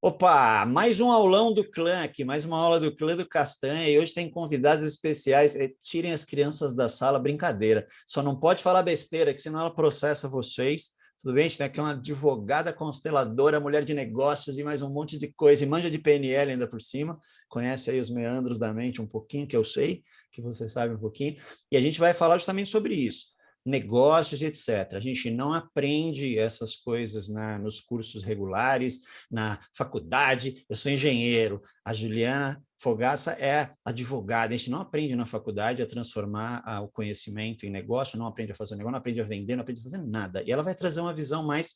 Opa, mais um aulão do clã aqui, mais uma aula do clã do Castanha, e hoje tem convidados especiais. Tirem as crianças da sala, brincadeira. Só não pode falar besteira, que senão ela processa vocês. Tudo bem? A gente tem aqui uma advogada consteladora, mulher de negócios e mais um monte de coisa, e manja de PNL ainda por cima. Conhece aí os meandros da mente um pouquinho, que eu sei, que você sabe um pouquinho. E a gente vai falar justamente sobre isso. Negócios e etc. A gente não aprende essas coisas nos cursos regulares, na faculdade. Eu sou engenheiro, a Juliana Fogaça é advogada. A gente não aprende na faculdade a transformar o conhecimento em negócio, não aprende a fazer negócio, não aprende a vender, não aprende a fazer nada. E ela vai trazer uma visão mais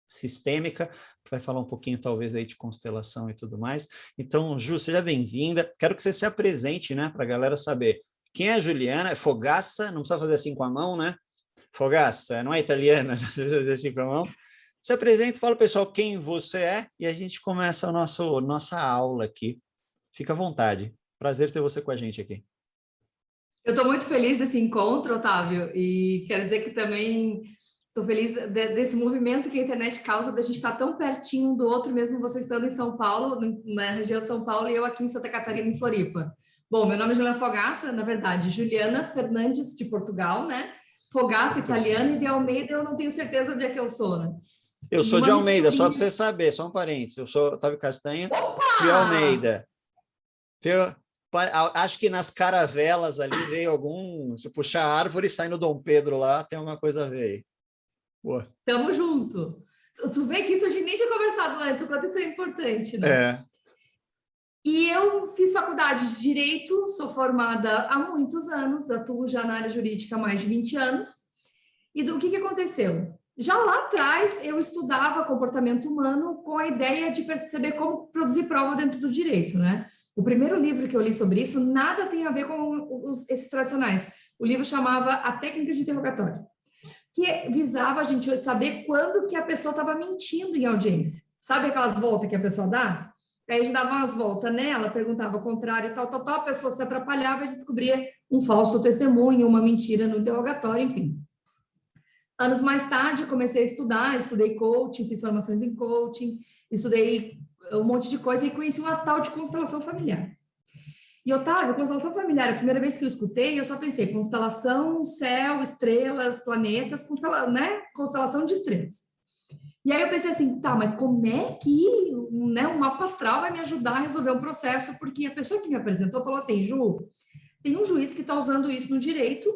sistêmica, vai falar um pouquinho talvez aí de constelação e tudo mais. Então, Ju, seja bem-vinda. Quero que você se apresente, né, para a galera saber. Quem é a Juliana? É Fogaça, não precisa fazer assim com a mão, né? Fogaça, não é italiana, não precisa fazer assim com a mão. Se apresenta, fala, pessoal, quem você é, e a gente começa a nossa aula aqui. Fica à vontade. Prazer ter você com a gente aqui. Eu estou muito feliz desse encontro, Otávio, e quero dizer que também estou feliz desse movimento que a internet causa, da gente estar tão pertinho um do outro, mesmo você estando em São Paulo, na região de São Paulo, e eu aqui em Santa Catarina, em Floripa. Bom, meu nome é Juliana Fogaça, na verdade, Juliana Fernandes, de Portugal, né? Fogaça, italiana, e de Almeida eu não tenho certeza onde é que eu sou, né? Eu sou de Almeida, só para você saber, só um parênteses. Eu sou Otávio Castanha, de Almeida. Acho que nas caravelas ali veio algum... Se puxar a árvore e sai no Dom Pedro lá, tem alguma coisa a ver aí. Boa. Tamo junto. Tu vê que isso a gente nem tinha conversado antes, o quanto isso é importante, né? É. E eu fiz faculdade de Direito, sou formada há muitos anos, atuo já na área jurídica há mais de 20 anos. E do que aconteceu? Já lá atrás, eu estudava comportamento humano com a ideia de perceber como produzir prova dentro do direito, né? O primeiro livro que eu li sobre isso nada tem a ver com esses tradicionais. O livro chamava A Técnica de Interrogatório, que visava a gente saber quando que a pessoa estava mentindo em audiência. Sabe aquelas voltas que a pessoa dá? Aí a gente dava umas voltas nela, perguntava o contrário e tal, a pessoa se atrapalhava e a gente descobria um falso testemunho, uma mentira no interrogatório, enfim. Anos mais tarde, comecei a estudar, estudei coaching, fiz formações em coaching, estudei um monte de coisa e conheci uma tal de constelação familiar. E, Otávio, constelação familiar, a primeira vez que eu escutei, eu só pensei, constelação, céu, estrelas, planetas, constelação de estrelas. E aí eu pensei assim, tá, mas como é que um mapa astral vai me ajudar a resolver um processo? Porque a pessoa que me apresentou falou assim, Ju, tem um juiz que está usando isso no direito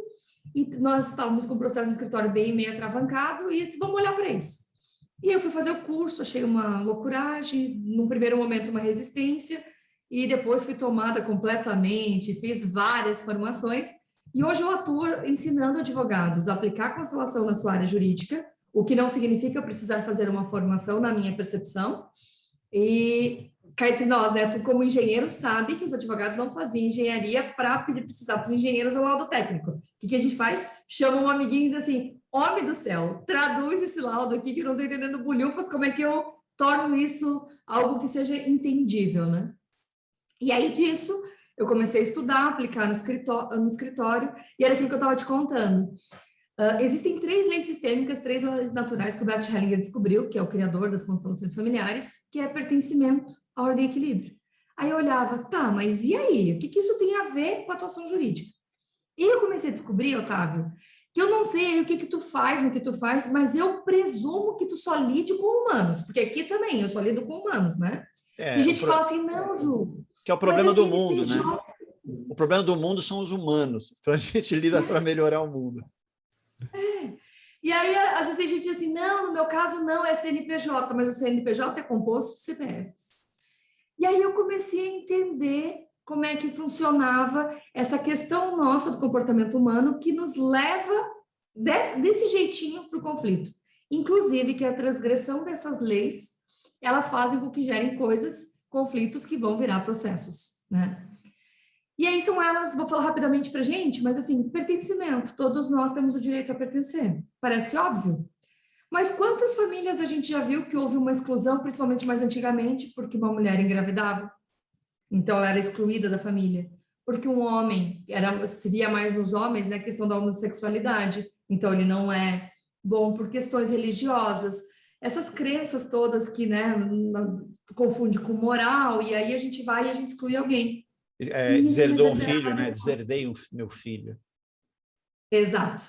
e nós estávamos com o processo no escritório bem meio atravancado e disse, vamos olhar para isso. E eu fui fazer o curso, achei uma loucuragem, num primeiro momento uma resistência e depois fui tomada completamente, fiz várias formações e hoje eu atuo ensinando advogados a aplicar a constelação na sua área jurídica, o que não significa precisar fazer uma formação, na minha percepção. E cá entre nós, né? Tu, como engenheiro, sabe que os advogados não faziam engenharia para precisar para os engenheiros um laudo técnico. O que a gente faz? Chama um amiguinho e diz assim, homem do céu, traduz esse laudo aqui que eu não estou entendendo bolhufas, como é que eu torno isso algo que seja entendível, né? E aí disso, eu comecei a estudar, aplicar no escritório e era aquilo que eu estava te contando. Existem 3 leis sistêmicas, 3 leis naturais que o Bert Hellinger descobriu, que é o criador das constelações familiares, que é pertencimento, ordem e equilíbrio. Aí eu olhava, tá, mas e aí? O que isso tem a ver com a atuação jurídica? E eu comecei a descobrir, Otávio, que eu não sei o que tu faz no que tu faz, mas eu presumo que tu só lide com humanos, porque aqui também eu só lido com humanos, né? E a gente fala assim, não, Ju... Que é o problema do mundo, né? O problema do mundo são os humanos, então a gente lida para melhorar o mundo. E aí, às vezes tem gente assim, não, no meu caso não é CNPJ, mas o CNPJ é composto de CPFs. E aí eu comecei a entender como é que funcionava essa questão nossa do comportamento humano que nos leva desse jeitinho para o conflito. Inclusive que a transgressão dessas leis, elas fazem com que gerem conflitos que vão virar processos, né? E aí são elas, vou falar rapidamente para a gente, mas assim, pertencimento, todos nós temos o direito a pertencer. Parece óbvio, mas quantas famílias a gente já viu que houve uma exclusão, principalmente mais antigamente, porque uma mulher engravidava, então ela era excluída da família, porque um homem, se via mais nos homens, né, a questão da homossexualidade, então ele não é bom por questões religiosas, essas crenças todas que, né, confunde com moral, e aí a gente vai e a gente exclui alguém. Deserdou um filho, né? Deserdei meu filho. Exato.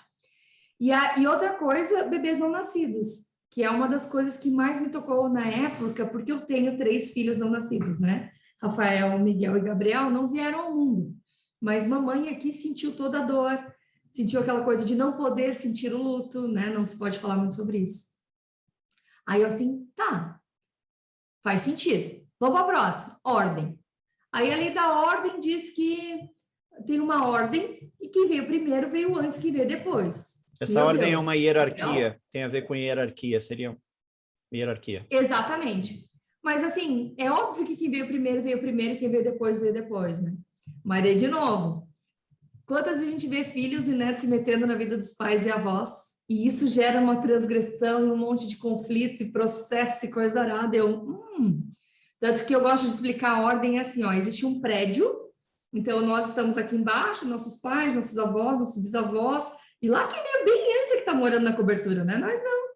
E outra coisa, bebês não nascidos, que é uma das coisas que mais me tocou na época, porque eu tenho 3 filhos não nascidos, né? Rafael, Miguel e Gabriel não vieram ao mundo, mas mamãe aqui sentiu toda a dor, sentiu aquela coisa de não poder sentir o luto, né? Não se pode falar muito sobre isso. Aí eu assim, tá, faz sentido. Vamos para a próxima, ordem. Aí a lei da ordem diz que tem uma ordem e quem veio primeiro veio antes, quem veio depois. Essa ordem é uma hierarquia, tem a ver com hierarquia, seria hierarquia. Exatamente. Mas, assim, é óbvio que quem veio primeiro, e quem veio depois, né? Mas, aí, de novo, quantas a gente vê filhos e netos se metendo na vida dos pais e avós, e isso gera uma transgressão e um monte de conflito e processo e coisa arada. Tanto que eu gosto de explicar a ordem assim, ó, existe um prédio, então nós estamos aqui embaixo, nossos pais, nossos avós, nossos bisavós, e lá quem veio bem antes é que está morando na cobertura, né? Nós não.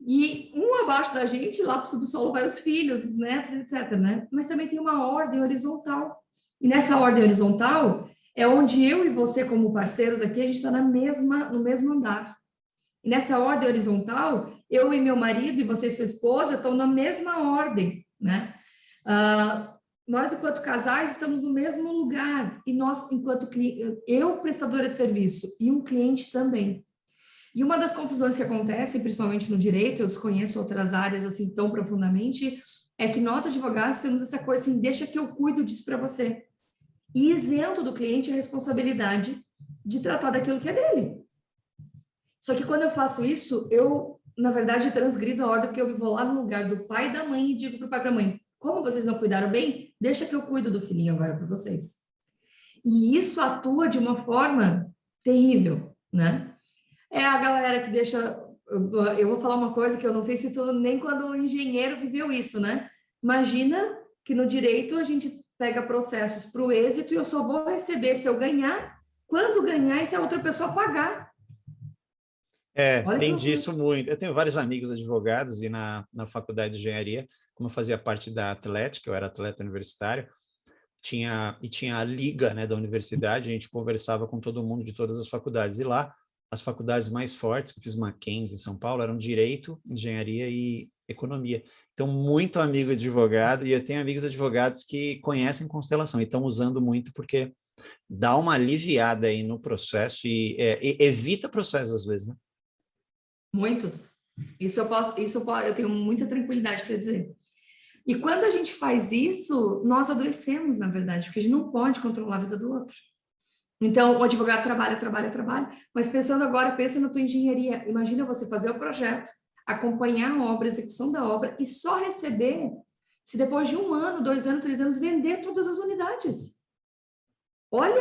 E um abaixo da gente, lá para o subsolo, vai os filhos, os netos, etc., né? Mas também tem uma ordem horizontal. E nessa ordem horizontal é onde eu e você, como parceiros aqui, a gente está no mesmo andar. E nessa ordem horizontal, eu e meu marido, e você e sua esposa, estão na mesma ordem, né? Nós, enquanto casais, estamos no mesmo lugar. E nós, enquanto eu, prestadora de serviço, e um cliente também. E uma das confusões que acontecem, principalmente no direito, eu desconheço outras áreas assim tão profundamente, é que nós, advogados, temos essa coisa assim, deixa que eu cuido disso para você. E isento do cliente a responsabilidade de tratar daquilo que é dele. Só que quando eu faço isso, eu, na verdade, transgrido a ordem, porque eu vou lá no lugar do pai e da mãe e digo para o pai e para a mãe, como vocês não cuidaram bem, deixa que eu cuido do filhinho agora para vocês. E isso atua de uma forma terrível, né? É a galera que deixa... Eu vou falar uma coisa que eu não sei se tu nem quando o engenheiro viveu isso, né? Imagina que no direito a gente pega processos para o êxito e eu só vou receber se eu ganhar, quando ganhar e se a outra pessoa pagar. Olha, tem disso muito. Eu tenho vários amigos advogados e na faculdade de engenharia, como eu fazia parte da Atlética, eu era atleta universitário, tinha a liga, né, da universidade, a gente conversava com todo mundo de todas as faculdades. E lá, as faculdades mais fortes, que eu fiz Mackenzie em São Paulo, eram Direito, Engenharia e Economia. Então, muito amigo advogado, e eu tenho amigos advogados que conhecem constelação e estão usando muito porque dá uma aliviada aí no processo e evita processos às vezes, né? Muitos. Eu tenho muita tranquilidade para dizer. E quando a gente faz isso, nós adoecemos, na verdade, porque a gente não pode controlar a vida do outro. Então, o advogado trabalha, mas pensando agora, pensa na tua engenharia. Imagina você fazer o projeto, acompanhar a obra, a execução da obra e só receber se depois de 1 ano, 2 anos, 3 anos, vender todas as unidades. Olha,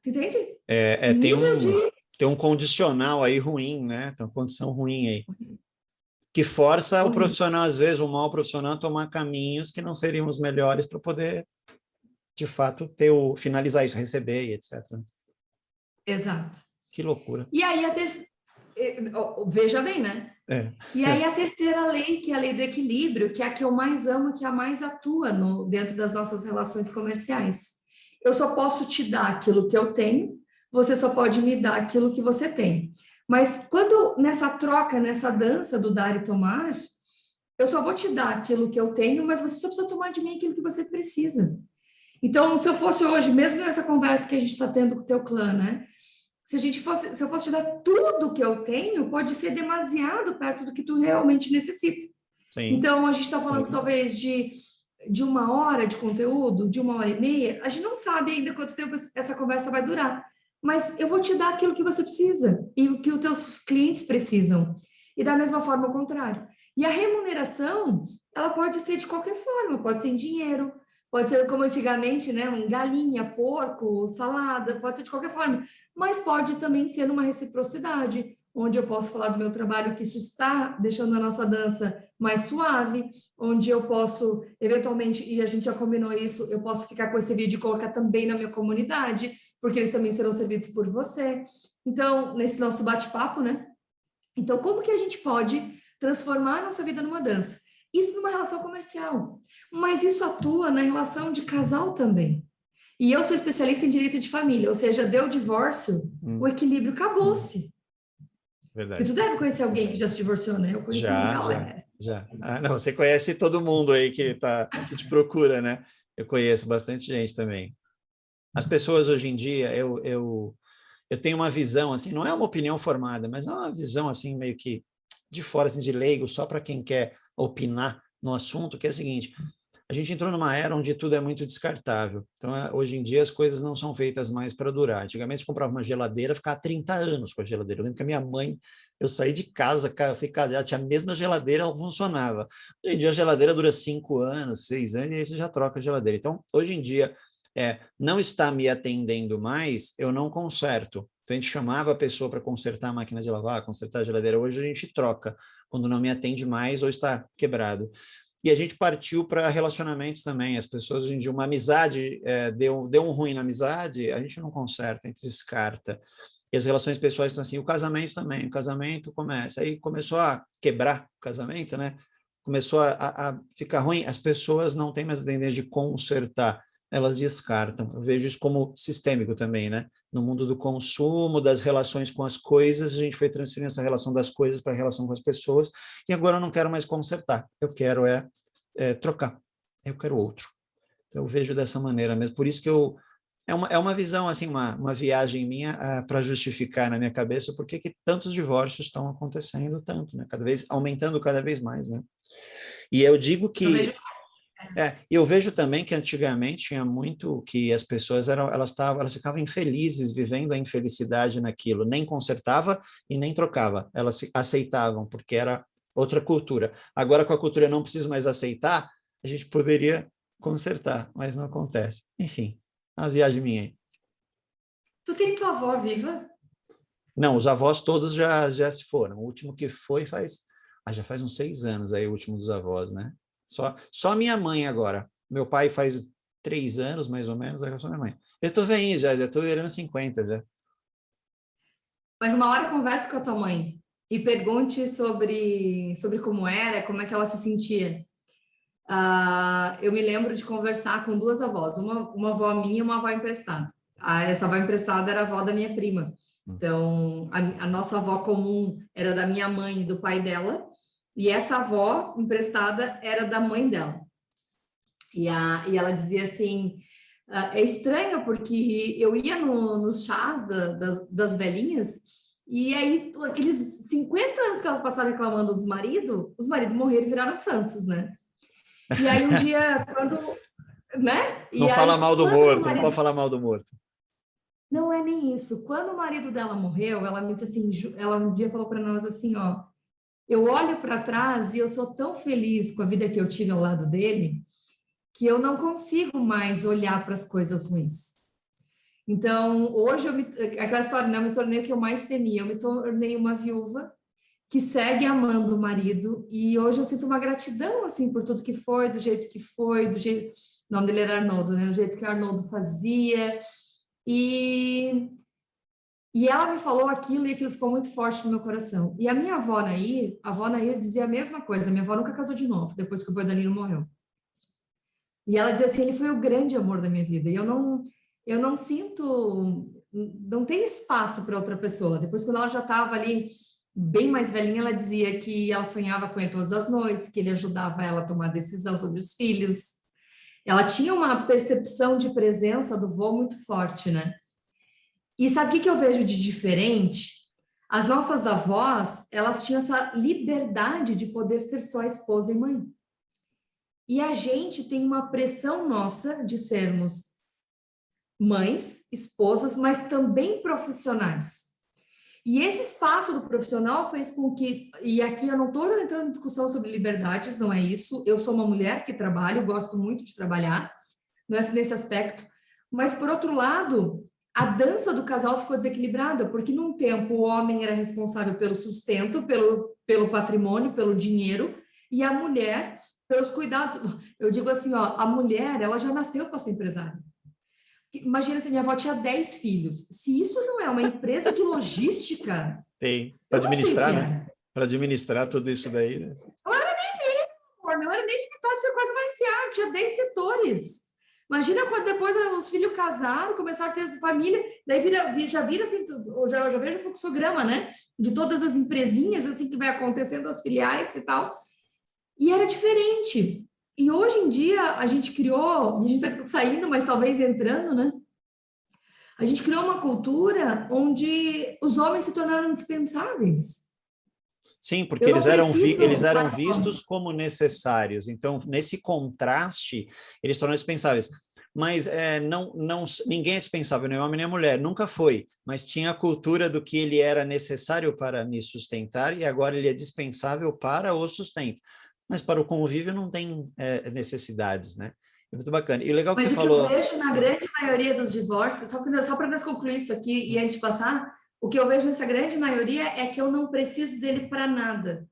entende? Tem um condicional aí ruim, né? Tem uma condição ruim aí. Que força o profissional, às vezes, o mau profissional, a tomar caminhos que não seriam os melhores para poder, de fato, finalizar isso, receber e etc. Exato. Que loucura. E aí, veja bem, né? E aí a terceira lei, que é a lei do equilíbrio, que é a que eu mais amo, que é a mais atua dentro das nossas relações comerciais. Eu só posso te dar aquilo que eu tenho, você só pode me dar aquilo que você tem. Mas quando nessa troca, nessa dança do dar e tomar, eu só vou te dar aquilo que eu tenho, mas você só precisa tomar de mim aquilo que você precisa. Então, se eu fosse hoje, mesmo nessa conversa que a gente está tendo com o teu clã, né? Se eu fosse te dar tudo que eu tenho, pode ser demasiado perto do que tu realmente necessita. Sim. Então, a gente está falando talvez de 1 hora de conteúdo, de 1h30, a gente não sabe ainda quanto tempo essa conversa vai durar, mas eu vou te dar aquilo que você precisa e o que os teus clientes precisam. E da mesma forma, ao contrário. E a remuneração, ela pode ser de qualquer forma, pode ser em dinheiro, pode ser como antigamente, né, galinha, porco, salada, pode ser de qualquer forma, mas pode também ser numa reciprocidade, onde eu posso falar do meu trabalho, que isso está deixando a nossa dança mais suave, onde eu posso, eventualmente, e a gente já combinou isso, eu posso ficar com esse vídeo e colocar também na minha comunidade, porque eles também serão servidos por você. Então, nesse nosso bate-papo, né? Então, como que a gente pode transformar a nossa vida numa dança. Isso numa relação comercial, mas isso atua na relação de casal também. E eu sou especialista em direito de família, ou seja, deu divórcio, o equilíbrio acabou-se. Verdade. E tu deve conhecer alguém que já se divorciou, né? Eu conheci uma galera. Já. Ah, não, você conhece todo mundo aí que te procura, né? Eu conheço bastante gente também. As pessoas hoje em dia, eu tenho uma visão, assim, não é uma opinião formada, mas é uma visão, assim, meio que de fora, assim, de leigo, só para quem quer opinar no assunto, que é o seguinte: a gente entrou numa era onde tudo é muito descartável. Então, hoje em dia, as coisas não são feitas mais para durar. Antigamente, você comprava uma geladeira, ficava 30 anos com a geladeira. Eu lembro que a minha mãe, eu saí de casa, ela tinha a mesma geladeira, ela funcionava. Hoje em dia, a geladeira dura 5 anos, 6 anos, e aí você já troca a geladeira. Então, hoje em dia, não está me atendendo mais, eu não conserto. Então, a gente chamava a pessoa para consertar a máquina de lavar, consertar a geladeira. Hoje, a gente troca, quando não me atende mais ou está quebrado. E a gente partiu para relacionamentos também. As pessoas, hoje em dia, uma amizade, deu um ruim na amizade, a gente não conserta, a gente descarta. E as relações pessoais estão assim, o casamento também. O casamento começa. Aí começou a quebrar o casamento, né? Começou a ficar ruim. As pessoas não têm mais a tendência de consertar, elas descartam. Eu vejo isso como sistêmico também, né? No mundo do consumo, das relações com as coisas, a gente foi transferindo essa relação das coisas para a relação com as pessoas, e agora eu não quero mais consertar, eu quero trocar, eu quero outro. Então, eu vejo dessa maneira mesmo, por isso que é uma visão, assim, uma viagem minha para justificar na minha cabeça por que tantos divórcios estão acontecendo tanto, né? Aumentando cada vez mais, né? E eu digo que eu vejo também que antigamente tinha muito que as pessoas elas ficavam infelizes vivendo a infelicidade naquilo, nem consertava e nem trocava, elas aceitavam, porque era outra cultura. Agora, com a cultura não preciso mais aceitar, a gente poderia consertar, mas não acontece. Enfim, a viagem minha aí. Tu tem tua avó viva? Não, os avós todos já se foram. O último que foi já faz uns 6 anos aí, o último dos avós, né? Só minha mãe agora. Meu pai faz 3 anos, mais ou menos, agora só minha mãe. Eu tô velhinho já estou virando 50 já. Mas uma hora converse com a tua mãe e pergunte sobre como era, como é que ela se sentia. Eu me lembro de conversar com 2 avós, uma avó minha e uma avó emprestada. Essa avó emprestada era a avó da minha prima. Então, a nossa avó comum era da minha mãe e do pai dela, e essa avó emprestada era da mãe dela. E ela dizia assim, é estranho porque eu ia nos chás das velhinhas, e aí aqueles 50 anos que elas passaram reclamando dos maridos, os maridos morreram e viraram santos, né? E aí um dia, quando... né? Não fala mal do morto, não pode falar mal do morto. Não é nem isso. Quando o marido dela morreu, ela me disse assim, ela um dia falou para nós assim, ó, eu olho para trás e eu sou tão feliz com a vida que eu tive ao lado dele, que eu não consigo mais olhar para as coisas ruins. Então, hoje aquela história, né, eu me tornei o que eu mais temia, eu me tornei uma viúva que segue amando o marido, e hoje eu sinto uma gratidão, assim, por tudo que foi, do jeito que foi, o nome dele era Arnoldo, né, o jeito que o Arnoldo fazia, e ela me falou aquilo, e aquilo ficou muito forte no meu coração. E a minha avó Nair dizia a mesma coisa. Minha avó nunca casou de novo, depois que o vô Danilo morreu. E ela dizia assim, ele foi o grande amor da minha vida. E eu não sinto, não tem espaço para outra pessoa. Depois, quando ela já estava ali, bem mais velhinha, ela dizia que ela sonhava com ele todas as noites, que ele ajudava ela a tomar decisão sobre os filhos. Ela tinha uma percepção de presença do vô muito forte, né? E sabe o que eu vejo de diferente? As nossas avós, elas tinham essa liberdade de poder ser só esposa e mãe. E a gente tem uma pressão nossa de sermos mães, esposas, mas também profissionais. E esse espaço do profissional fez com que, e aqui eu não estou entrando em discussão sobre liberdades, não é isso, eu sou uma mulher que trabalho, gosto muito de trabalhar, não é nesse aspecto, mas por outro lado, a dança do casal ficou desequilibrada, porque num tempo o homem era responsável pelo sustento, pelo patrimônio, pelo dinheiro, e a mulher pelos cuidados. Eu digo assim, ó, a mulher, ela já nasceu para ser empresária. Imagina se minha avó tinha 10 filhos. Se isso não é uma empresa de logística... Tem, para administrar, né? Para administrar tudo isso daí, né? Não era nem limitado, isso é coisa mais seara, tinha 10 setores. Imagina quando depois os filhos casaram, começaram a ter família, daí já vira assim, já vejo o fluxograma, né? De todas as empresinhas, assim, que vai acontecendo, as filiais e tal. E era diferente. E hoje em dia, a gente criou, a gente está saindo, mas talvez entrando, né? A gente criou uma cultura onde os homens se tornaram indispensáveis. Sim, porque Eu não eles preciso... eram vistos como necessários. Então, nesse contraste, eles tornam dispensáveis. Mas ninguém é dispensável, nem homem nem mulher, nunca foi. Mas tinha a cultura do que ele era necessário para me sustentar e agora ele é dispensável para o sustento. Mas para o convívio não tem necessidades, né? É muito bacana. E legal que Mas você o que falou... eu vejo na grande maioria dos divórcios, só para nós concluir isso aqui e antes de passar, o que eu vejo nessa grande maioria é que eu não preciso dele para nada.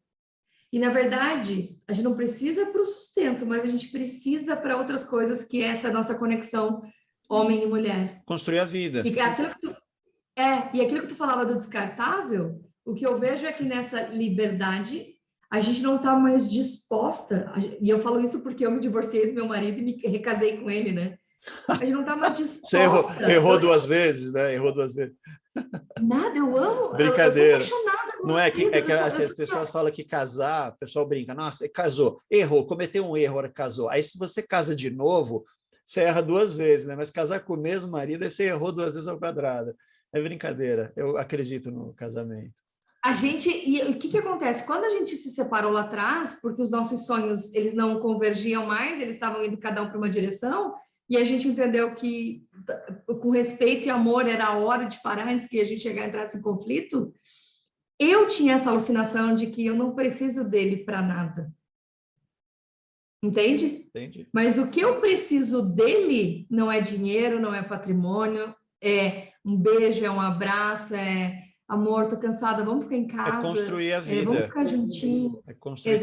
E, na verdade, a gente não precisa para o sustento, mas a gente precisa para outras coisas, que é essa nossa conexão homem e mulher. Construir a vida. E aquilo que tu falava do descartável, o que eu vejo é que nessa liberdade a gente não está mais disposta, e eu falo isso porque eu me divorciei do meu marido e me recasei com ele, né? A gente não está mais disposta. Você errou 2 vezes, né? Errou 2 vezes. Nada, eu amo. Brincadeira. Eu sou apaixonada. Não é que, as pessoas falam que casar, o pessoal brinca, nossa, casou, errou, cometeu um erro, hora que casou. Aí, se você casa de novo, você erra 2 vezes, né? Mas casar com o mesmo marido, aí você errou 2 vezes ao quadrado. É brincadeira. Eu acredito no casamento. E o que acontece? Quando a gente se separou lá atrás, porque os nossos sonhos, eles não convergiam mais, eles estavam indo cada um para uma direção, e a gente entendeu que com respeito e amor era a hora de parar antes que a gente entrasse em conflito, eu tinha essa alucinação de que eu não preciso dele para nada. Entende? Entendi. Mas o que eu preciso dele não é dinheiro, não é patrimônio, é um beijo, é um abraço, é amor, tô cansada, vamos ficar em casa. É construir a vida. Vamos ficar juntinho. É construir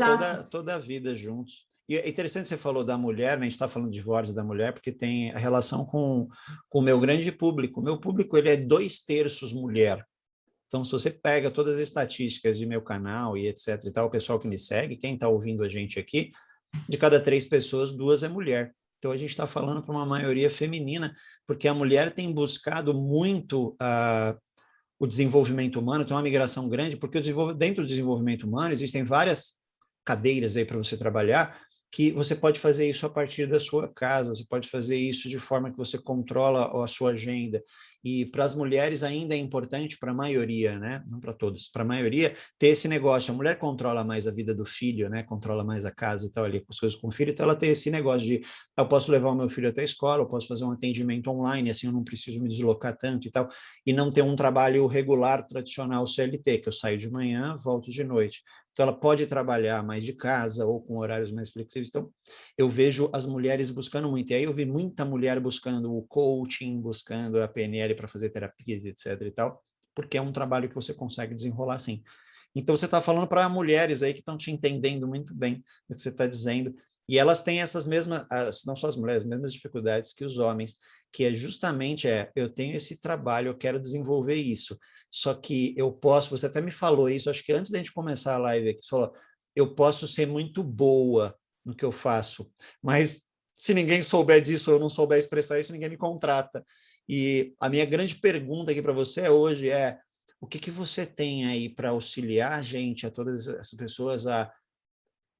toda a vida juntos. E é interessante você falou da mulher, né? A gente está falando de divórcio da mulher, porque tem a relação com o meu grande público. O meu público, ele é 2/3 mulher. Então, se você pega todas as estatísticas de meu canal e etc e tal, o pessoal que me segue, quem está ouvindo a gente aqui, de cada 3 pessoas, 2 é mulher. Então, a gente está falando para uma maioria feminina, porque a mulher tem buscado muito o desenvolvimento humano, tem uma migração grande, porque dentro do desenvolvimento humano existem várias cadeiras aí para você trabalhar, que você pode fazer isso a partir da sua casa, você pode fazer isso de forma que você controla a sua agenda. E para as mulheres ainda é importante, para a maioria, né? Não para todas, para a maioria, ter esse negócio. A mulher controla mais a vida do filho, né? Controla mais a casa e tal, ali, as coisas com o filho, então ela tem esse negócio de, eu posso levar o meu filho até a escola, eu posso fazer um atendimento online, assim eu não preciso me deslocar tanto e tal, e não ter um trabalho regular, tradicional, CLT, que eu saio de manhã, volto de noite. Então, ela pode trabalhar mais de casa ou com horários mais flexíveis. Então, eu vejo as mulheres buscando muito. E aí eu vi muita mulher buscando o coaching, buscando a PNL para fazer terapias, etc. e tal, porque é um trabalho que você consegue desenrolar assim. Então, você está falando para mulheres aí que estão te entendendo muito bem o que você está dizendo. E elas têm essas mesmas, não só as mulheres, as mesmas dificuldades que os homens, que é justamente, eu tenho esse trabalho, eu quero desenvolver isso. Só que eu posso, você até me falou isso, acho que antes da gente começar a live aqui, você falou, eu posso ser muito boa no que eu faço, mas se ninguém souber disso, ou eu não souber expressar isso, ninguém me contrata. E a minha grande pergunta aqui para você hoje é, o que você tem aí para auxiliar a gente, a todas essas pessoas a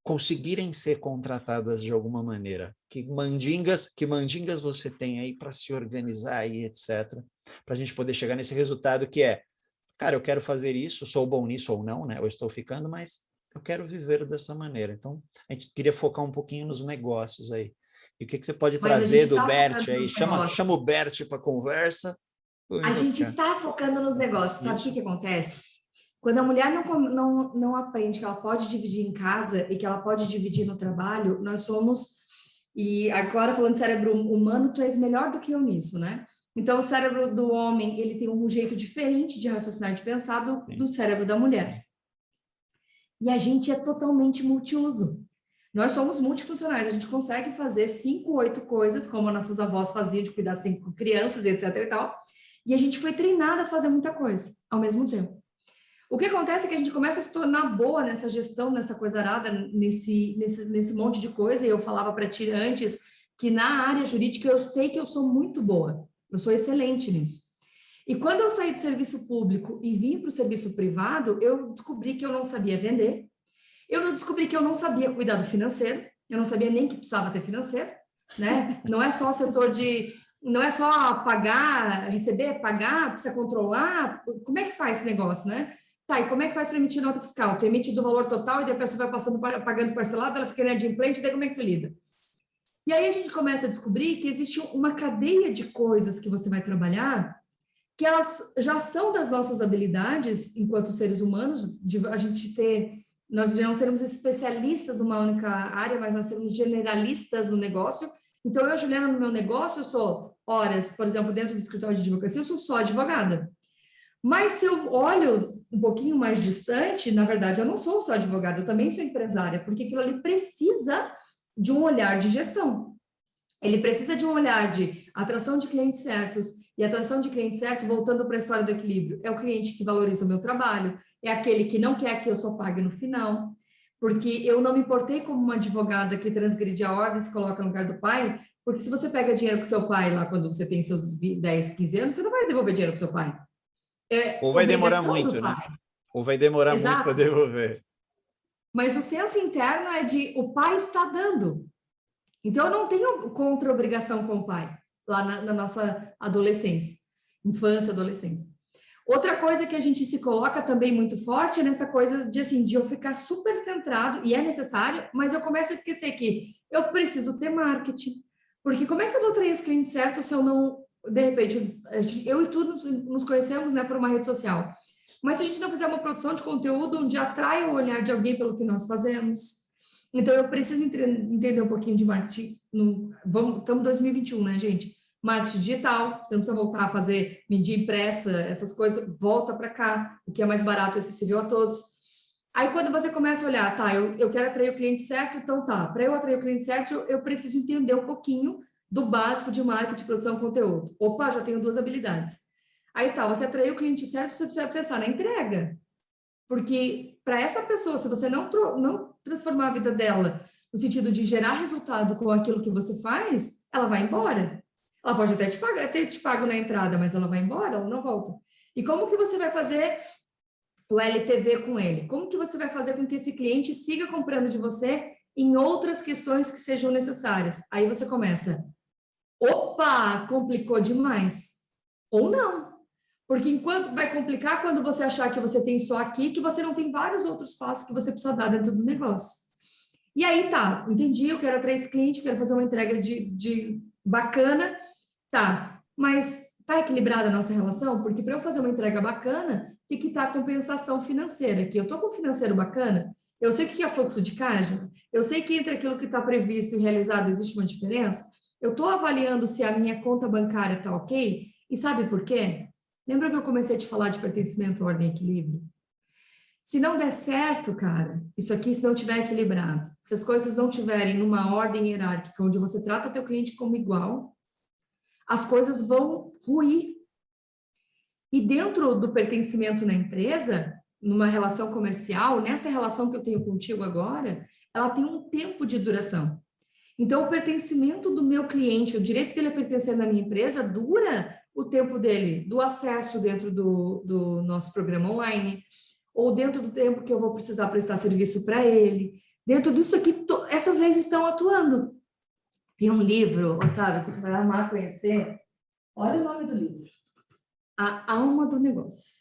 conseguirem ser contratadas de alguma maneira? Que mandingas você tem aí para se organizar e etc, para a gente poder chegar nesse resultado que é, cara, eu quero fazer isso, sou bom nisso ou não, né? Eu estou ficando, mas eu quero viver dessa maneira. Então, a gente queria focar um pouquinho nos negócios aí. E o que você pode trazer do Bert aí? Chama o Bert para conversa. A gente está focando nos negócios. Sabe o que acontece? Quando a mulher não aprende que ela pode dividir em casa e que ela pode dividir no trabalho, nós somos... E agora, falando de cérebro humano, tu és melhor do que eu nisso, né? Então, o cérebro do homem, ele tem um jeito diferente de raciocinar e de pensar do cérebro da mulher. E a gente é totalmente multiuso. Nós somos multifuncionais, a gente consegue fazer 5, 8 coisas, como nossas avós faziam, de cuidar 5 crianças, etc e tal. E a gente foi treinada a fazer muita coisa ao mesmo tempo. O que acontece é que a gente começa a se tornar boa nessa gestão, nessa coisa arada, nesse monte de coisa, e eu falava para ti antes que na área jurídica eu sei que eu sou muito boa, eu sou excelente nisso. E quando eu saí do serviço público e vim para o serviço privado, eu descobri que eu não sabia vender, eu descobri que eu não sabia cuidar do financeiro, eu não sabia nem que precisava ter financeiro, né? Não é só o setor de... Não é só pagar, receber, pagar, precisa controlar. Como é que faz esse negócio, né? Tá, e como é que faz para emitir nota fiscal? Tu emite do valor total e depois você vai passando, pagando parcelado, ela fica inadimplente, daí como é que tu lida? E aí a gente começa a descobrir que existe uma cadeia de coisas que você vai trabalhar que elas já são das nossas habilidades enquanto seres humanos, de a gente ter, nós não sermos especialistas numa única área, mas nós sermos generalistas no negócio. Então, eu, Juliana, no meu negócio, eu sou horas, por exemplo, dentro do escritório de advocacia, eu sou só advogada. Mas se eu olho um pouquinho mais distante, na verdade, eu não sou só advogada, eu também sou empresária, porque aquilo ali precisa de um olhar de gestão. Ele precisa de um olhar de atração de clientes certos, e atração de clientes certos, voltando para a história do equilíbrio, é o cliente que valoriza o meu trabalho, é aquele que não quer que eu só pague no final, porque eu não me importei como uma advogada que transgride a ordem, se coloca no lugar do pai, porque se você pega dinheiro com seu pai lá quando você tem seus 10, 15 anos, você não vai devolver dinheiro para seu pai. Ou vai demorar muito, né? Ou vai demorar muito para devolver. Mas o senso interno é de o pai está dando. Então, eu não tenho contra-obrigação com o pai, lá na nossa adolescência, infância, adolescência. Outra coisa que a gente se coloca também muito forte é nessa coisa de, assim, de eu ficar super centrado, e é necessário, mas eu começo a esquecer que eu preciso ter marketing, porque como é que eu vou atrair os clientes certos se eu não, de repente, eu e tu nos conhecemos, né, por uma rede social, mas se a gente não fizer uma produção de conteúdo onde atrai o olhar de alguém pelo que nós fazemos. Então, eu preciso entender um pouquinho de marketing. Estamos em 2021, né, gente? Marketing digital, você não precisa voltar a fazer mídia impressa, essas coisas, volta para cá, o que é mais barato, acessível a todos. Aí, quando você começa a olhar, tá, eu quero atrair o cliente certo, então tá, para eu atrair o cliente certo, eu preciso entender um pouquinho do básico de marketing, produção de conteúdo. Opa, já tenho duas habilidades. Aí tá, você atraiu o cliente certo, você precisa pensar na entrega. Porque para essa pessoa, se você não transformar a vida dela no sentido de gerar resultado com aquilo que você faz, ela vai embora. Ela pode até ter te pago na entrada, mas ela vai embora, ela não volta. E como que você vai fazer o LTV com ele? Como que você vai fazer com que esse cliente siga comprando de você em outras questões que sejam necessárias? Aí você começa, opa, complicou demais. Ou não. Porque enquanto vai complicar quando você achar que você tem só aqui, que você não tem vários outros passos que você precisa dar dentro do negócio. E aí tá, entendi, eu quero atrair esse cliente, quero fazer uma entrega de bacana, tá, mas tá equilibrada a nossa relação? Porque para eu fazer uma entrega bacana, tem que estar a compensação financeira, que eu tô com um financeiro bacana, eu sei o que é fluxo de caixa, eu sei que entre aquilo que está previsto e realizado existe uma diferença, eu estou avaliando se a minha conta bancária está ok, e sabe por quê? Lembra que eu comecei a te falar de pertencimento, ordem e equilíbrio? Se não der certo, cara, isso aqui se não tiver equilibrado, se as coisas não tiverem numa ordem hierárquica, onde você trata o teu cliente como igual, as coisas vão ruir. E dentro do pertencimento na empresa, numa relação comercial, nessa relação que eu tenho contigo agora, ela tem um tempo de duração. Então, o pertencimento do meu cliente, o direito dele a pertencer na minha empresa, dura o tempo dele, do acesso dentro do nosso programa online, ou dentro do tempo que eu vou precisar prestar serviço para ele. Dentro disso aqui, essas leis estão atuando. Tem um livro, Otávio, que tu vai amar conhecer. Olha o nome do livro. A Alma do Negócio.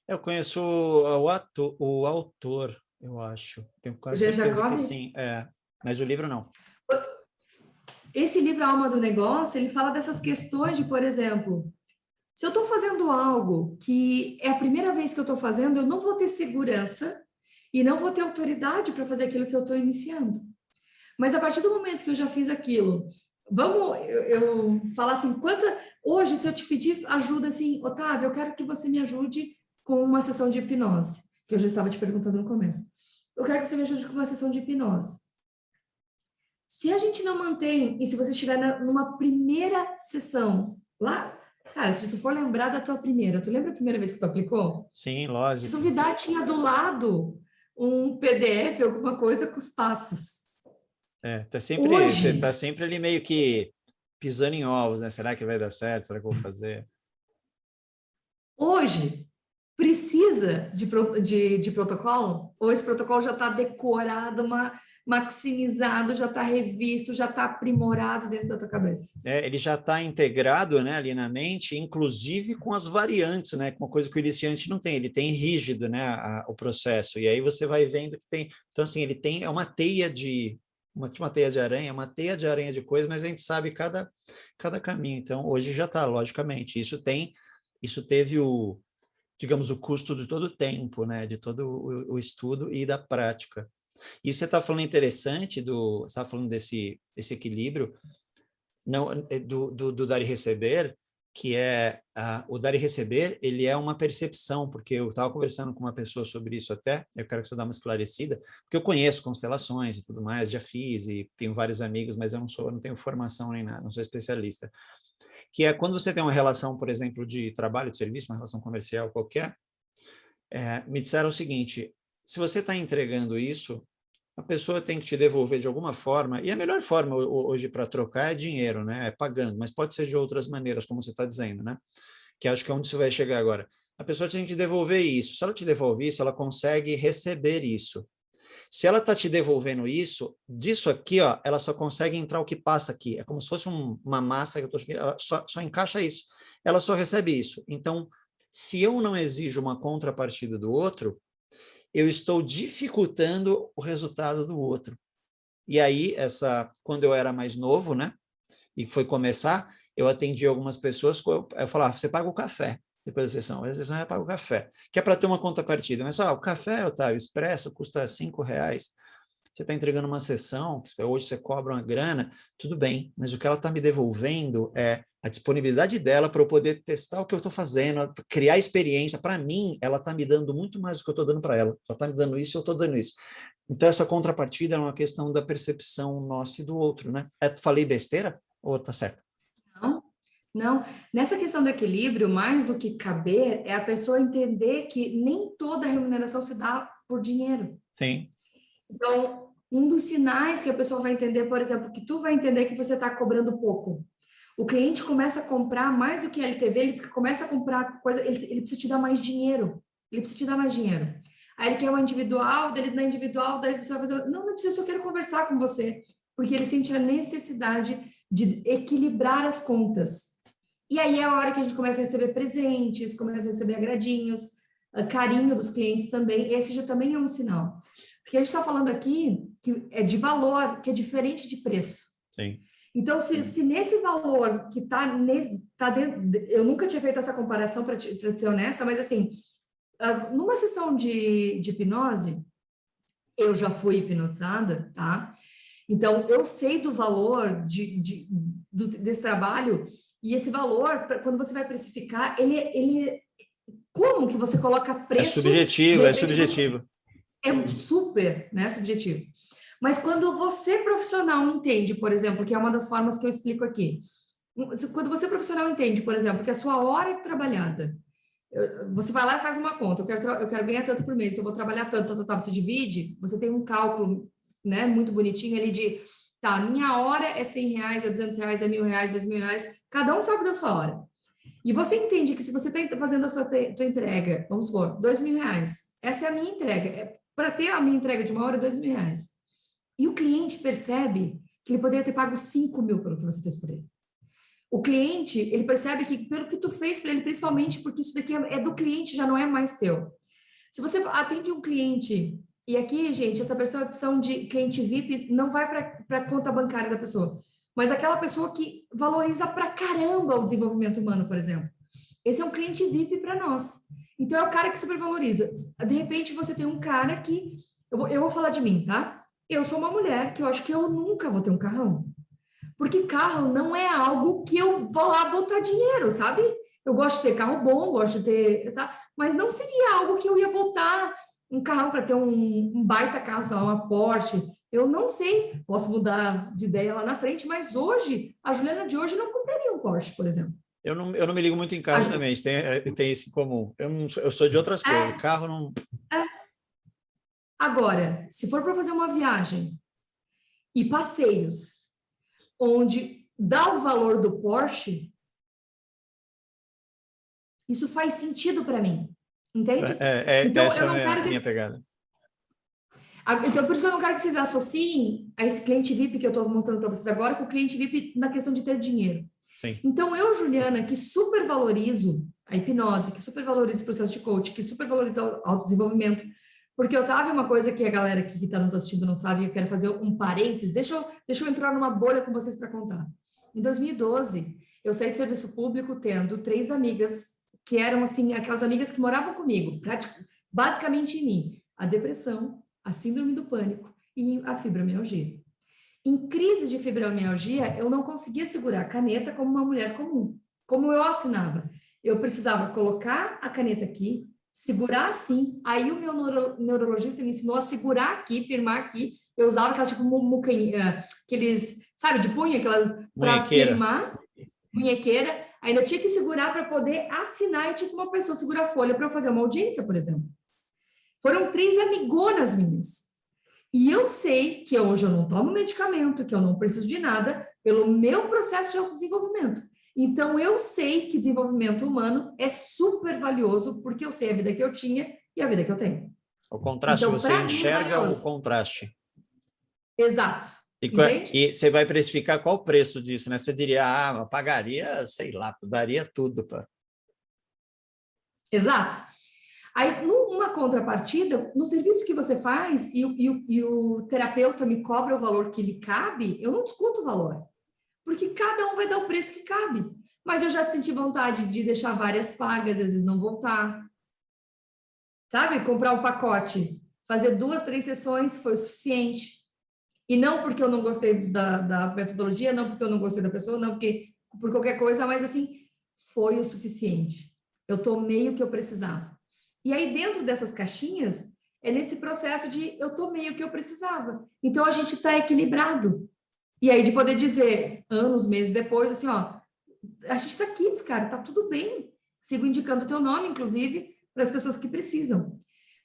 Eu conheço o autor, eu acho. Tenho quase certeza que sim. Mas o livro não. Esse livro, A Alma do Negócio, ele fala dessas questões de, por exemplo, se eu estou fazendo algo que é a primeira vez que eu estou fazendo, eu não vou ter segurança e não vou ter autoridade para fazer aquilo que eu estou iniciando. Mas a partir do momento que eu já fiz aquilo, eu falar assim, hoje, se eu te pedir ajuda assim, Otávio, eu quero que você me ajude com uma sessão de hipnose, que eu já estava te perguntando no começo. Eu quero que você me ajude com uma sessão de hipnose. Se a gente não mantém, e se você estiver numa primeira sessão, lá, Cara, se tu for lembrar da tua primeira, tu lembra a primeira vez que tu aplicou? Sim, Se lógico. duvidar, tinha do lado um PDF, alguma coisa com os passos. Você tá Hoje, sempre ali meio que pisando em ovos, né? Será que vai dar certo? Será que eu vou fazer? hoje, precisa de protocolo? Ou esse protocolo já está decorado, maximizado, já está revisto, já está aprimorado dentro da tua cabeça? Ele já está integrado, né, ali na mente, inclusive com as variantes, né, com uma coisa que o iniciante não tem, ele tem rígido, né, o processo, e aí você vai vendo que tem, então assim, ele tem, é uma teia de, uma teia de aranha, uma teia de aranha de coisas, mas a gente sabe cada caminho, então hoje já está, logicamente, isso teve digamos, o custo de todo o tempo, né, de todo o estudo e da prática. E você está falando interessante, você está falando desse equilíbrio, não, do dar e receber, que é o dar e receber, ele é uma percepção, porque eu estava conversando com uma pessoa sobre isso até, eu quero que você dê uma esclarecida, porque eu conheço constelações e tudo mais, já fiz e tenho vários amigos, mas eu não tenho formação nem nada, não sou especialista. Que é quando você tem uma relação, por exemplo, de trabalho, de serviço, uma relação comercial qualquer, me disseram o seguinte, se você está entregando isso, a pessoa tem que te devolver de alguma forma, e a melhor forma hoje para trocar é dinheiro, né? É pagando, mas pode ser de outras maneiras, como você está dizendo, né? Que acho que é onde você vai chegar agora. A pessoa tem que devolver isso. Se ela te devolver isso, ela consegue receber isso. Se ela está te devolvendo isso, disso aqui, ó, ela só consegue entrar o que passa aqui. É como se fosse uma massa que eu tô, ela só encaixa isso. Ela só recebe isso. Então, se eu não exijo uma contrapartida do outro, eu estou dificultando o resultado do outro. E aí, quando eu era mais novo, né, e foi começar, eu atendi algumas pessoas, eu falava, você paga o café depois da sessão, a sessão já paga o café, que é para ter uma contrapartida, mas o café, Otávio, expresso, custa R$ 5, você está entregando uma sessão, hoje você cobra uma grana, tudo bem, mas o que ela está me devolvendo é a disponibilidade dela para eu poder testar o que eu estou fazendo, criar experiência. Para mim, ela está me dando muito mais do que eu estou dando para ela. Ela está me dando isso e eu estou dando isso. Então, essa contrapartida é uma questão da percepção nossa e do outro, né? Falei besteira ou tá certo? Não, não. Nessa questão do equilíbrio, mais do que caber, é a pessoa entender que nem toda remuneração se dá por dinheiro. Sim. Então, um dos sinais que a pessoa vai entender, por exemplo, que tu vai entender que você está cobrando pouco. O cliente começa a comprar mais do que LTV, ele começa a comprar coisa, ele precisa te dar mais dinheiro. Ele precisa te dar mais dinheiro. Aí ele quer uma individual, dele na individual, daí você vai fazer. Não, não precisa, eu só quero conversar com você. Porque ele sente a necessidade de equilibrar as contas. E aí é a hora que a gente começa a receber presentes, começa a receber agradinhos, carinho dos clientes também. Esse já também é um sinal. Porque a gente está falando aqui que é de valor, que é diferente de preço. Sim. Então, se nesse valor que está dentro, eu nunca tinha feito essa comparação para ser honesta, mas assim, numa sessão de hipnose, eu já fui hipnotizada, tá? Então, eu sei do valor desse trabalho, e esse valor, quando você vai precificar, como que você coloca preço? É subjetivo. É super, né, subjetivo. Mas quando você, profissional, entende, por exemplo, que é uma das formas que eu explico aqui, quando você, profissional, entende, por exemplo, que a sua hora trabalhada, você vai lá e faz uma conta, eu quero ganhar tanto por mês, então eu vou trabalhar tanto, você divide, você tem um cálculo, né, muito bonitinho ali de, tá, minha hora é R$100, é R$200, é R$1.000, R$2.000, cada um sabe da sua hora. E você entende que se você está fazendo a tua entrega, vamos supor, R$2.000, essa é a minha entrega, para ter a minha entrega de uma hora, R$2.000. E o cliente percebe que ele poderia ter pago 5.000 pelo que você fez por ele. O cliente, ele percebe que pelo que tu fez para ele, principalmente porque isso daqui é do cliente, já não é mais teu. Se você atende um cliente, e aqui, gente, essa percepção de cliente VIP não vai para a conta bancária da pessoa, mas aquela pessoa que valoriza pra caramba o desenvolvimento humano, por exemplo. Esse é um cliente VIP para nós. Então, é o cara que supervaloriza. De repente, você tem um cara que... Eu vou falar de mim, tá? Eu sou uma mulher que eu acho que eu nunca vou ter um carrão. Porque carro não é algo que eu vou lá botar dinheiro, sabe? Eu gosto de ter carro bom, gosto de ter... Sabe? Mas não seria algo que eu ia botar um carrão para ter um baita carro, sei lá, uma Porsche. Eu não sei, posso mudar de ideia lá na frente, mas hoje, a Juliana de hoje não compraria um Porsche, por exemplo. Eu não me ligo muito em carro também, tem isso em comum. Eu sou de outras coisas, carro não... Agora, se for para fazer uma viagem e passeios onde dá o valor do Porsche, isso faz sentido para mim, entende? Então, essa eu não é quero a minha pegada. Então, por isso que eu não quero que vocês associem a esse cliente VIP que eu estou mostrando para vocês agora com o cliente VIP na questão de ter dinheiro. Sim. Então, eu, Juliana, que super valorizo a hipnose, que super valorizo o processo de coaching, que super valorizo o autodesenvolvimento, porque eu tava uma coisa que a galera aqui que está nos assistindo não sabe, eu quero fazer um parênteses, deixa eu entrar numa bolha com vocês para contar. Em 2012, eu saí do serviço público tendo 3 amigas que eram, assim, aquelas amigas que moravam comigo, basicamente em mim, a depressão, a síndrome do pânico e a fibromialgia. Em crise de fibromialgia, eu não conseguia segurar a caneta como uma mulher comum, como eu assinava. Eu precisava colocar a caneta aqui, segurar assim, aí o meu neurologista me ensinou a segurar aqui, firmar aqui. Eu usava aquelas tipo aqueles, sabe, de punho, aquela para firmar, munhequeira. Ainda tinha que segurar para poder assinar e tinha que uma pessoa segurar a folha para eu fazer uma audiência, por exemplo. Foram 3 amigonas minhas. E eu sei que hoje eu não tomo medicamento, que eu não preciso de nada, pelo meu processo de autodesenvolvimento. Então, eu sei que desenvolvimento humano é super valioso, porque eu sei a vida que eu tinha e a vida que eu tenho. O contraste, então, você enxerga o contraste. Exato. E você vai precificar qual o preço disso, né? Você diria, eu pagaria, sei lá, daria tudo. Exato. Aí, numa contrapartida, no serviço que você faz e o terapeuta me cobra o valor que lhe cabe, eu não discuto o valor, porque cada um vai dar o preço que cabe. Mas eu já senti vontade de deixar várias pagas, às vezes não voltar. Sabe? Comprar um pacote, fazer 2, 3 sessões foi o suficiente. E não porque eu não gostei da metodologia, não porque eu não gostei da pessoa, não porque por qualquer coisa, mas assim, foi o suficiente. Eu tomei o que eu precisava. E aí, dentro dessas caixinhas, é nesse processo de eu tomei o que eu precisava. Então, a gente está equilibrado. E aí, de poder dizer, anos, meses depois, assim, ó, a gente está aqui, cara, tá tudo bem. Sigo indicando o teu nome, inclusive, para as pessoas que precisam.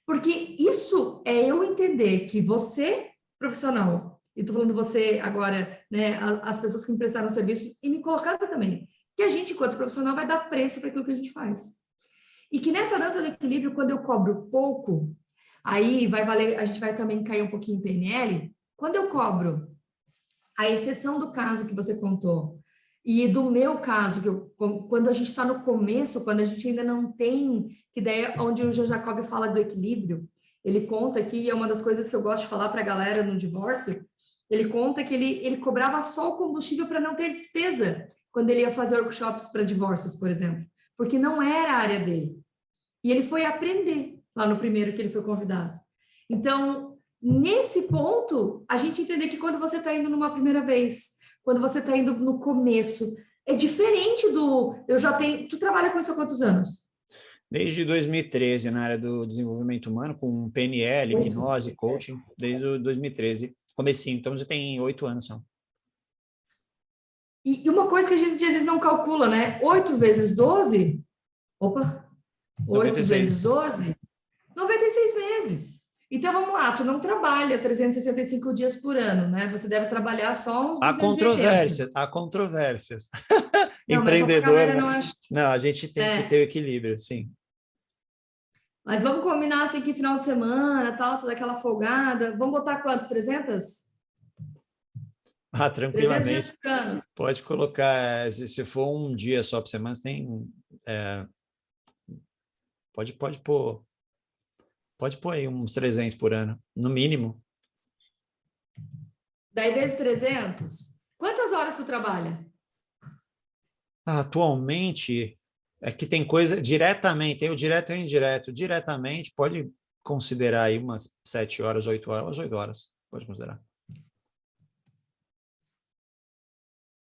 Porque isso é eu entender que você, profissional, e estou falando você agora, né, as pessoas que me prestaram serviços, e me colocando também, que a gente, enquanto profissional, vai dar preço para aquilo que a gente faz. E que nessa dança do equilíbrio, quando eu cobro pouco, aí vai valer, a gente vai também cair um pouquinho em PNL, quando eu cobro, a exceção do caso que você contou, e do meu caso, quando a gente está no começo, quando a gente ainda não tem, que daí é onde o Jean Jacob fala do equilíbrio, ele conta que, e é uma das coisas que eu gosto de falar para a galera no divórcio, ele conta que ele cobrava só o combustível para não ter despesa, quando ele ia fazer workshops para divórcios, por exemplo, porque não era a área dele. E ele foi aprender lá no primeiro que ele foi convidado. Então, nesse ponto, a gente entender que quando você está indo numa primeira vez, quando você está indo no começo, é diferente do... Tu trabalha com isso há quantos anos? Desde 2013, na área do desenvolvimento humano, com PNL, hipnose, coaching, desde 2013, comecinho. Então, já tem 8 anos só. E uma coisa que a gente às vezes não calcula, né? 8 vezes 12... Opa! 8 96. Vezes 12? 96 meses. Então, vamos lá, tu não trabalha 365 dias por ano, né? Você deve trabalhar só uns 280. Há controvérsias. Não, Empreendedor... Não, a gente tem que ter o equilíbrio, sim. Mas vamos combinar assim que final de semana, tal, toda aquela folgada. Vamos botar quanto? 300? Tranquilamente. 300 dias por ano. Pode colocar, se for um dia só por semana, tem... Pode pôr aí uns 300 por ano, no mínimo. Daí, vezes 300, quantas horas tu trabalha? Atualmente, é que tem coisa diretamente, tem o direto e o indireto. Diretamente, pode considerar aí umas 7 horas, 8 horas, pode considerar.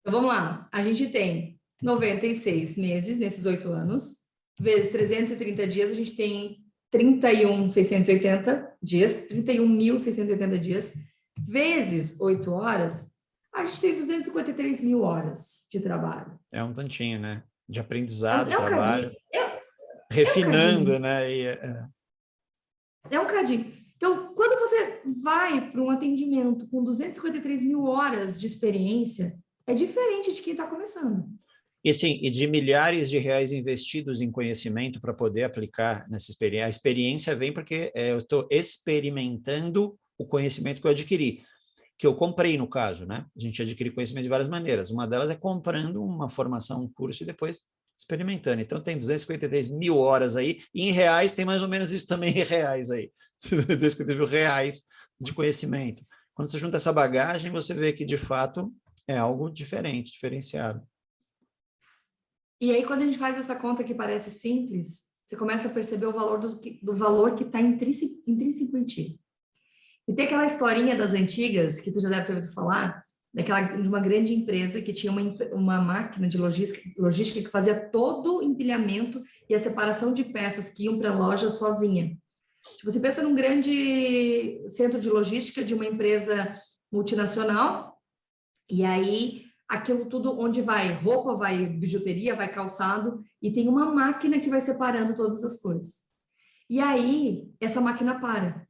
Então, vamos lá. A gente tem 96 meses nesses 8 anos, vezes 330 dias, a gente tem 31.680 dias, 31.680 dias, vezes 8 horas, a gente tem 253 mil horas de trabalho. É um tantinho, né? de É aprendizado, é um trabalho, cadinho, é um refinando, cadinho, né? é um cadinho. Então, quando você vai para um atendimento com 253 mil horas de experiência, é diferente de quem está começando. E sim, e de milhares de reais investidos em conhecimento para poder aplicar nessa experiência. A experiência vem porque eu estou experimentando o conhecimento que eu adquiri, que eu comprei no caso, né? A gente adquire conhecimento de várias maneiras. Uma delas é comprando uma formação, um curso e depois experimentando. Então tem 253 mil horas aí, e em reais tem mais ou menos isso também em reais aí. 253 mil reais de conhecimento. Quando você junta essa bagagem, você vê que de fato é algo diferente, diferenciado. E aí, quando a gente faz essa conta que parece simples, você começa a perceber o valor do valor que está intrínseco em ti. E tem aquela historinha das antigas, que tu já deve ter ouvido falar, de uma grande empresa que tinha uma máquina de logística que fazia todo o empilhamento e a separação de peças que iam para a loja sozinha. Tipo, você pensa num grande centro de logística de uma empresa multinacional, e aí aquilo tudo onde vai roupa, vai bijuteria, vai calçado, e tem uma máquina que vai separando todas as coisas. E aí essa máquina para.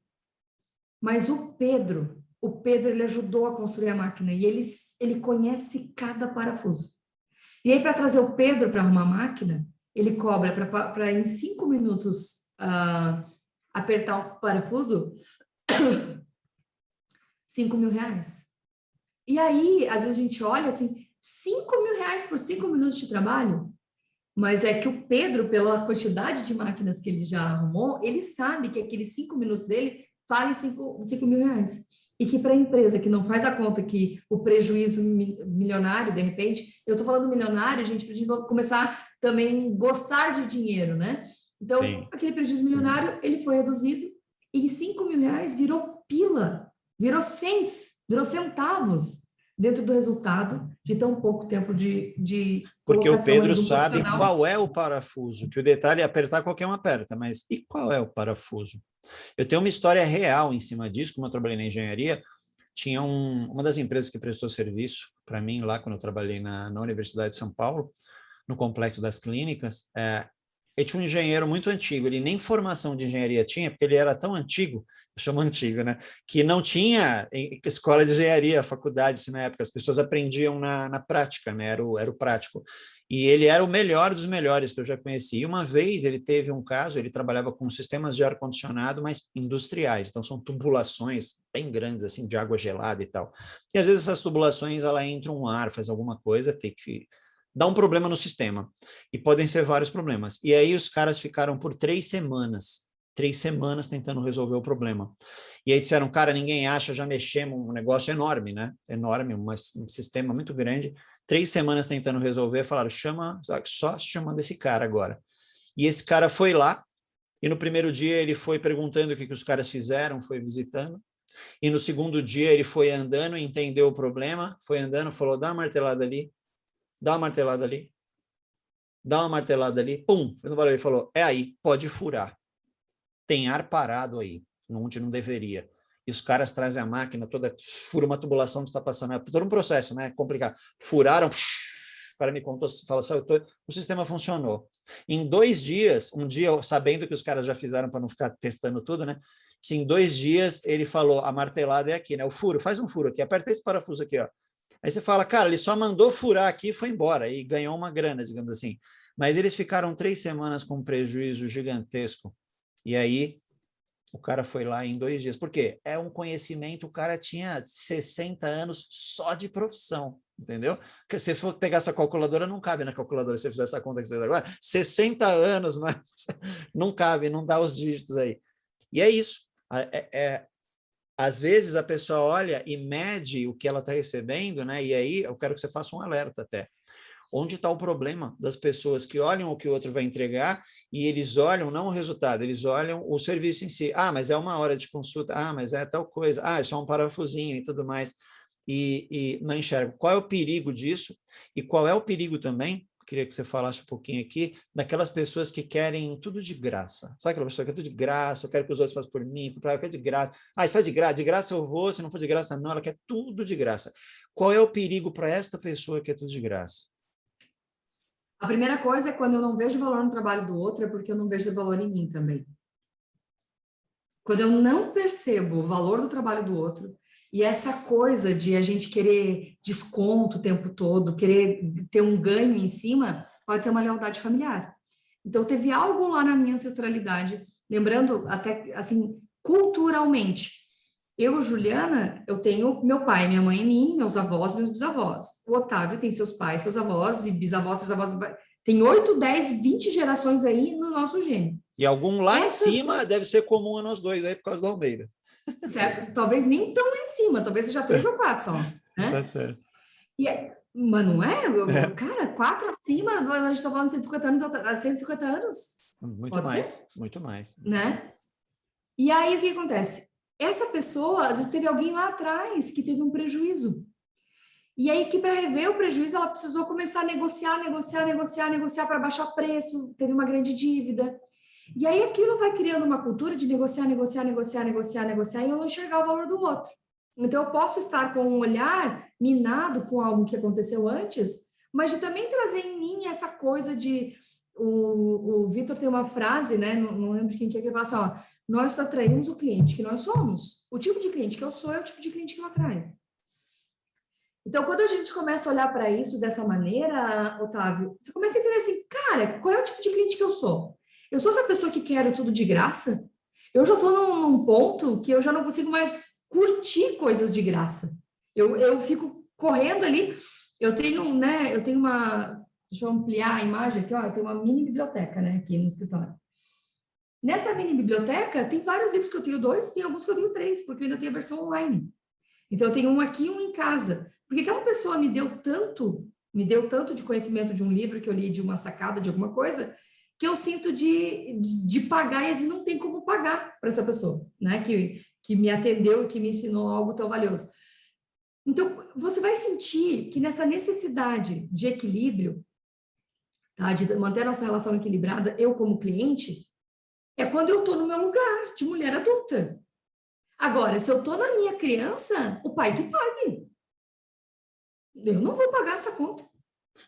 Mas o Pedro ele ajudou a construir a máquina e ele conhece cada parafuso. E aí para trazer o Pedro para arrumar a máquina, ele cobra para em 5 minutos apertar o parafuso 5 mil reais. E aí, às vezes a gente olha assim, 5 mil reais por 5 minutos de trabalho? Mas é que o Pedro, pela quantidade de máquinas que ele já arrumou, ele sabe que aqueles 5 minutos dele valem 5 mil reais. E que para a empresa que não faz a conta que o prejuízo milionário, de repente, eu estou falando milionário, gente, para a gente começar também a gostar de dinheiro, né? Então, Sim. aquele prejuízo milionário, ele foi reduzido e 5 mil reais virou pila, virou cents, virou centavos dentro do resultado de tão pouco tempo de Porque o colocação aí Pedro de um sabe profissional. qual é o parafuso, que o detalhe é apertar qualquer um aperta, mas e qual é o parafuso? Eu tenho uma história real em cima disso, como eu trabalhei na engenharia, tinha uma das empresas que prestou serviço para mim lá quando eu trabalhei na Universidade de São Paulo, no Complexo das Clínicas, ele tinha um engenheiro muito antigo, ele nem formação de engenharia tinha, porque ele era tão antigo, eu chamo antigo, né, que não tinha escola de engenharia, faculdade, assim, na época, as pessoas aprendiam na prática, né, era o prático. E ele era o melhor dos melhores que eu já conheci. E uma vez ele teve um caso, ele trabalhava com sistemas de ar-condicionado, mas industriais, então são tubulações bem grandes, assim, de água gelada e tal. E às vezes essas tubulações, ela entra um ar, faz alguma coisa, tem que dar um problema no sistema. E podem ser vários problemas. E aí os caras ficaram por 3 semanas tentando resolver o problema. E aí disseram, cara, ninguém acha, já mexemos, um negócio enorme, né? Enorme, um sistema muito grande. 3 semanas tentando resolver, falaram, só chamando esse cara agora. E esse cara foi lá, e no primeiro dia ele foi perguntando o que os caras fizeram, foi visitando. E no segundo dia ele foi andando, entendeu o problema, foi andando, falou, dá uma martelada ali, dá uma martelada ali, dá uma martelada ali, pum, ele falou, é aí, pode furar. Tem ar parado aí, onde não deveria. E os caras trazem a máquina toda, fura uma tubulação que está passando, é todo um processo, né? Complicado. Furaram, o cara me contou, falou, o sistema funcionou. Em 2 dias, um dia, sabendo que os caras já fizeram para não ficar testando tudo, né? Em 2 dias, ele falou, a martelada é aqui, né? O furo, faz um furo aqui, aperta esse parafuso aqui, ó. Aí você fala, cara, ele só mandou furar aqui e foi embora, e ganhou uma grana, digamos assim. Mas eles ficaram 3 semanas com um prejuízo gigantesco. E aí, o cara foi lá em 2 dias. Por quê? É um conhecimento, o cara tinha 60 anos só de profissão, entendeu? Porque se for pegar essa calculadora, não cabe na calculadora, se você fizer essa conta que você fez agora, 60 anos, mas não cabe, não dá os dígitos aí. E é isso. Às vezes a pessoa olha e mede o que ela está recebendo, né? E aí eu quero que você faça um alerta até. Onde está o problema das pessoas que olham o que o outro vai entregar e eles olham não o resultado, eles olham o serviço em si. Ah, mas é 1 hora de consulta. Ah, mas é tal coisa. Ah, é só um parafusinho e tudo mais. E não enxergo. Qual é o perigo disso? E qual é o perigo também, queria que você falasse um pouquinho aqui, daquelas pessoas que querem tudo de graça. Sabe aquela pessoa que quer tudo de graça, eu quero que os outros façam por mim, eu quero de graça. Ah, isso faz de graça eu vou, se não for de graça não, ela quer tudo de graça. Qual é o perigo para esta pessoa que é tudo de graça? A primeira coisa é quando eu não vejo valor no trabalho do outro, é porque eu não vejo valor em mim também. Quando eu não percebo o valor do trabalho do outro, e essa coisa de a gente querer desconto o tempo todo, querer ter um ganho em cima, pode ser uma lealdade familiar. Então, teve algo lá na minha ancestralidade, lembrando até, assim, culturalmente. Eu, Juliana, eu tenho meu pai, minha mãe e mim, meus avós, meus bisavós. O Otávio tem seus pais, seus avós e bisavós, trisavós. Tem 8, 10, 20 gerações aí no nosso gênio. E algum lá em cima deve ser comum a nós dois, aí por causa do Almeida. Certo? Talvez nem tão lá em cima, talvez seja 3 ou 4 só. Né? Tá certo. Mas não é? Cara, 4 acima, a gente está falando de 150 anos, 150 anos. Muito Pode mais, ser? muito mais. Né? E aí, o que acontece? Essa pessoa, às vezes, teve alguém lá atrás que teve um prejuízo. E aí, que para rever o prejuízo, ela precisou começar a negociar para baixar preço, teve uma grande dívida. E aí, aquilo vai criando uma cultura de negociar, e eu não enxergar o valor do outro. Então, eu posso estar com um olhar minado com algo que aconteceu antes, mas de também trazer em mim essa coisa de... O Vitor tem uma frase, né? Não lembro de quem que é, que ele fala assim, ó, nós atraímos o cliente que nós somos. O tipo de cliente que eu sou é o tipo de cliente que eu atraio. Então, quando a gente começa a olhar para isso dessa maneira, Otávio, você começa a entender assim, cara, qual é o tipo de cliente que eu sou? Eu sou essa pessoa que quero tudo de graça? Eu já estou num ponto que eu já não consigo mais curtir coisas de graça. Eu fico correndo ali. Eu tenho uma... Deixa eu ampliar a imagem aqui, ó. Eu tenho uma mini biblioteca, né, aqui no escritório. Nessa mini biblioteca, tem vários livros que eu tenho 2, tem alguns que eu tenho 3, porque eu ainda tenho a versão online. Então, eu tenho um aqui e um em casa. Porque aquela pessoa me deu tanto de conhecimento de um livro que eu li, de uma sacada, de alguma coisa, que eu sinto de pagar, e às vezes não tem como pagar para essa pessoa, né? Que me atendeu e que me ensinou algo tão valioso. Então, você vai sentir que nessa necessidade de equilíbrio, tá? De manter a nossa relação equilibrada, eu como cliente, é quando eu estou no meu lugar de mulher adulta. Agora, se eu estou na minha criança, o pai que pague. Eu não vou pagar essa conta.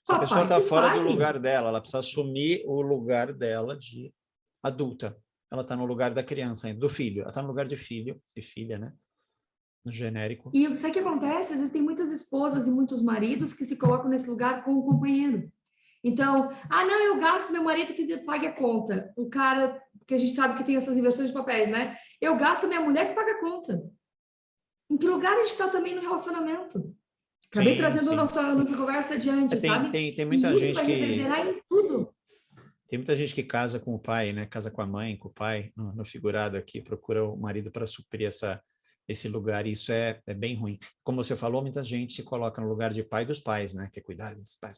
Se a pessoa está fora do lugar dela, ela precisa assumir o lugar dela de adulta. Ela está no lugar da criança, do filho. Ela está no lugar de filho e filha, né? No genérico. E sabe o que acontece? Às vezes tem muitas esposas e muitos maridos que se colocam nesse lugar com o companheiro. Então, não, eu gasto meu marido que pague a conta. O cara, que a gente sabe que tem essas inversões de papéis, né? Eu gasto minha mulher que paga a conta. Em que lugar a gente está também no relacionamento? Acabei trazendo nossa conversa adiante, sabe? Tem muita gente que... reverberar em tudo. Tem muita gente que casa com o pai, né? Casa com a mãe, com o pai, no figurado aqui, procura o marido para suprir esse lugar, e isso é bem ruim. Como você falou, muita gente se coloca no lugar de pai dos pais, né? Quer cuidar dos pais,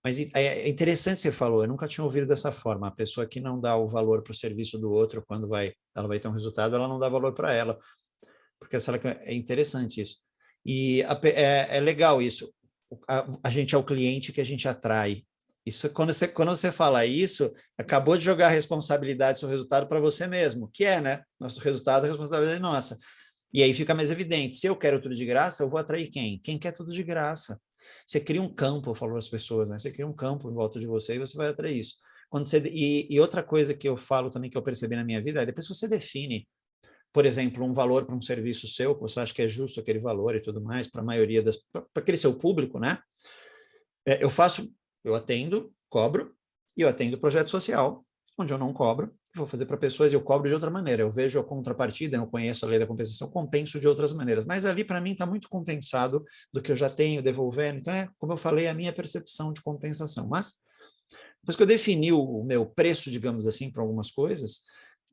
Mas é interessante você falou, eu nunca tinha ouvido dessa forma. A pessoa que não dá o valor para o serviço do outro, quando ela vai ter um resultado, ela não dá valor para ela. Porque é interessante isso. E é legal isso. A gente é o cliente que a gente atrai. Isso, quando você fala isso, acabou de jogar a responsabilidade sobre o resultado para você mesmo, que é, né? Nosso resultado é a responsabilidade nossa. E aí fica mais evidente. Se eu quero tudo de graça, eu vou atrair quem? Quem quer tudo de graça. Você cria um campo, eu falo às pessoas, né? Você cria um campo em volta de você e você vai atrair isso. E outra coisa que eu falo também, que eu percebi na minha vida, é depois você define, por exemplo, um valor para um serviço seu, que você acha que é justo aquele valor e tudo mais, para a maioria para aquele seu público, né? Eu atendo, cobro, e eu atendo projeto social, onde eu não cobro, vou fazer para pessoas e eu cobro de outra maneira. Eu vejo a contrapartida, eu conheço a lei da compensação, compenso de outras maneiras. Mas ali, para mim, está muito compensado do que eu já tenho, devolvendo. Então, como eu falei, a minha percepção de compensação. Mas, depois que eu defini o meu preço, digamos assim, para algumas coisas,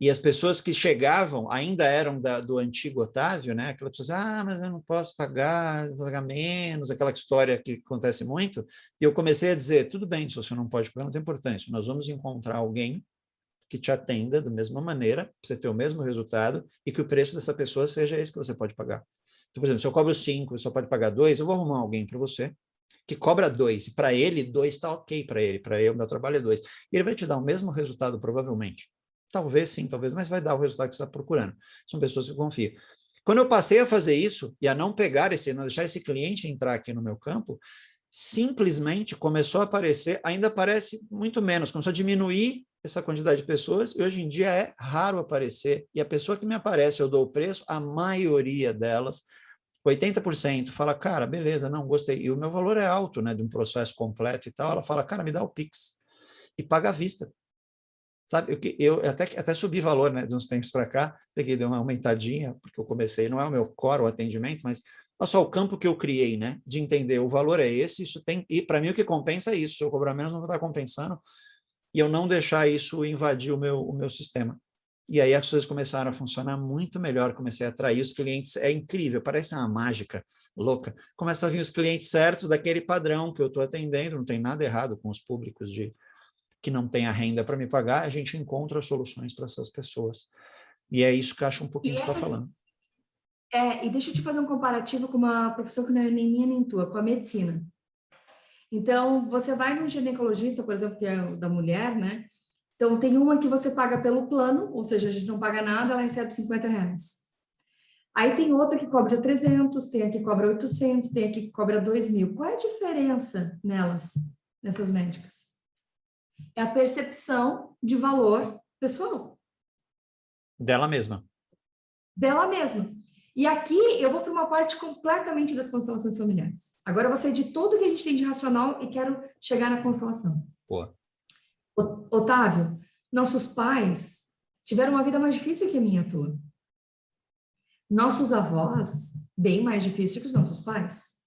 e as pessoas que chegavam ainda eram do antigo Otávio, né? Aquela pessoa, mas eu não posso pagar, vou pagar menos, aquela história que acontece muito. E eu comecei a dizer, tudo bem, se você não pode pagar, não tem importância. Nós vamos encontrar alguém que te atenda da mesma maneira, para você ter o mesmo resultado, e que o preço dessa pessoa seja esse que você pode pagar. Então, por exemplo, se eu cobro 5, você só pode pagar 2, eu vou arrumar alguém para você que cobra 2, e para ele, 2 está ok para ele, o meu trabalho é 2. E ele vai te dar o mesmo resultado, provavelmente. Talvez sim, talvez, mas vai dar o resultado que você está procurando. São pessoas que confiam. Quando eu passei a fazer isso e a não deixar esse cliente entrar aqui no meu campo, simplesmente começou a aparecer, ainda aparece muito menos, começou a diminuir essa quantidade de pessoas, e hoje em dia é raro aparecer, e a pessoa que me aparece, eu dou o preço, a maioria delas, 80%, fala, cara, beleza, não, gostei, e o meu valor é alto, né, de um processo completo e tal, ela fala, cara, me dá o Pix, e paga à vista. Sabe, eu até subi valor, né, de uns tempos para cá, peguei, dei uma aumentadinha, porque eu comecei, não é o meu core, o atendimento, mas olha só o campo que eu criei, né, de entender o valor é esse, isso tem, e para mim o que compensa é isso, se eu cobrar menos não vou estar compensando, e eu não deixar isso invadir o meu sistema. E aí as coisas começaram a funcionar muito melhor, comecei a atrair os clientes, é incrível, parece uma mágica louca. Começa a vir os clientes certos daquele padrão que eu estou atendendo, não tem nada errado com os públicos que não tem a renda para me pagar, a gente encontra soluções para essas pessoas. E é isso que eu acho um pouquinho que você está falando. E deixa eu te fazer um comparativo com uma profissão que não é nem minha nem tua, com a medicina. Então, você vai num ginecologista, por exemplo, que é o da mulher, né? Então, tem uma que você paga pelo plano, ou seja, a gente não paga nada, ela recebe R$50. Aí tem outra que cobra 300, tem a que cobra 800, tem a que cobra 2.000. Qual é a diferença nessas médicas? É a percepção de valor pessoal. Dela mesma. Dela mesma. E aqui eu vou para uma parte completamente das constelações familiares. Agora eu vou sair de tudo que a gente tem de racional e quero chegar na constelação. Boa. Otávio, nossos pais tiveram uma vida mais difícil que a minha e a tua. Nossos avós, bem mais difícil que os nossos pais.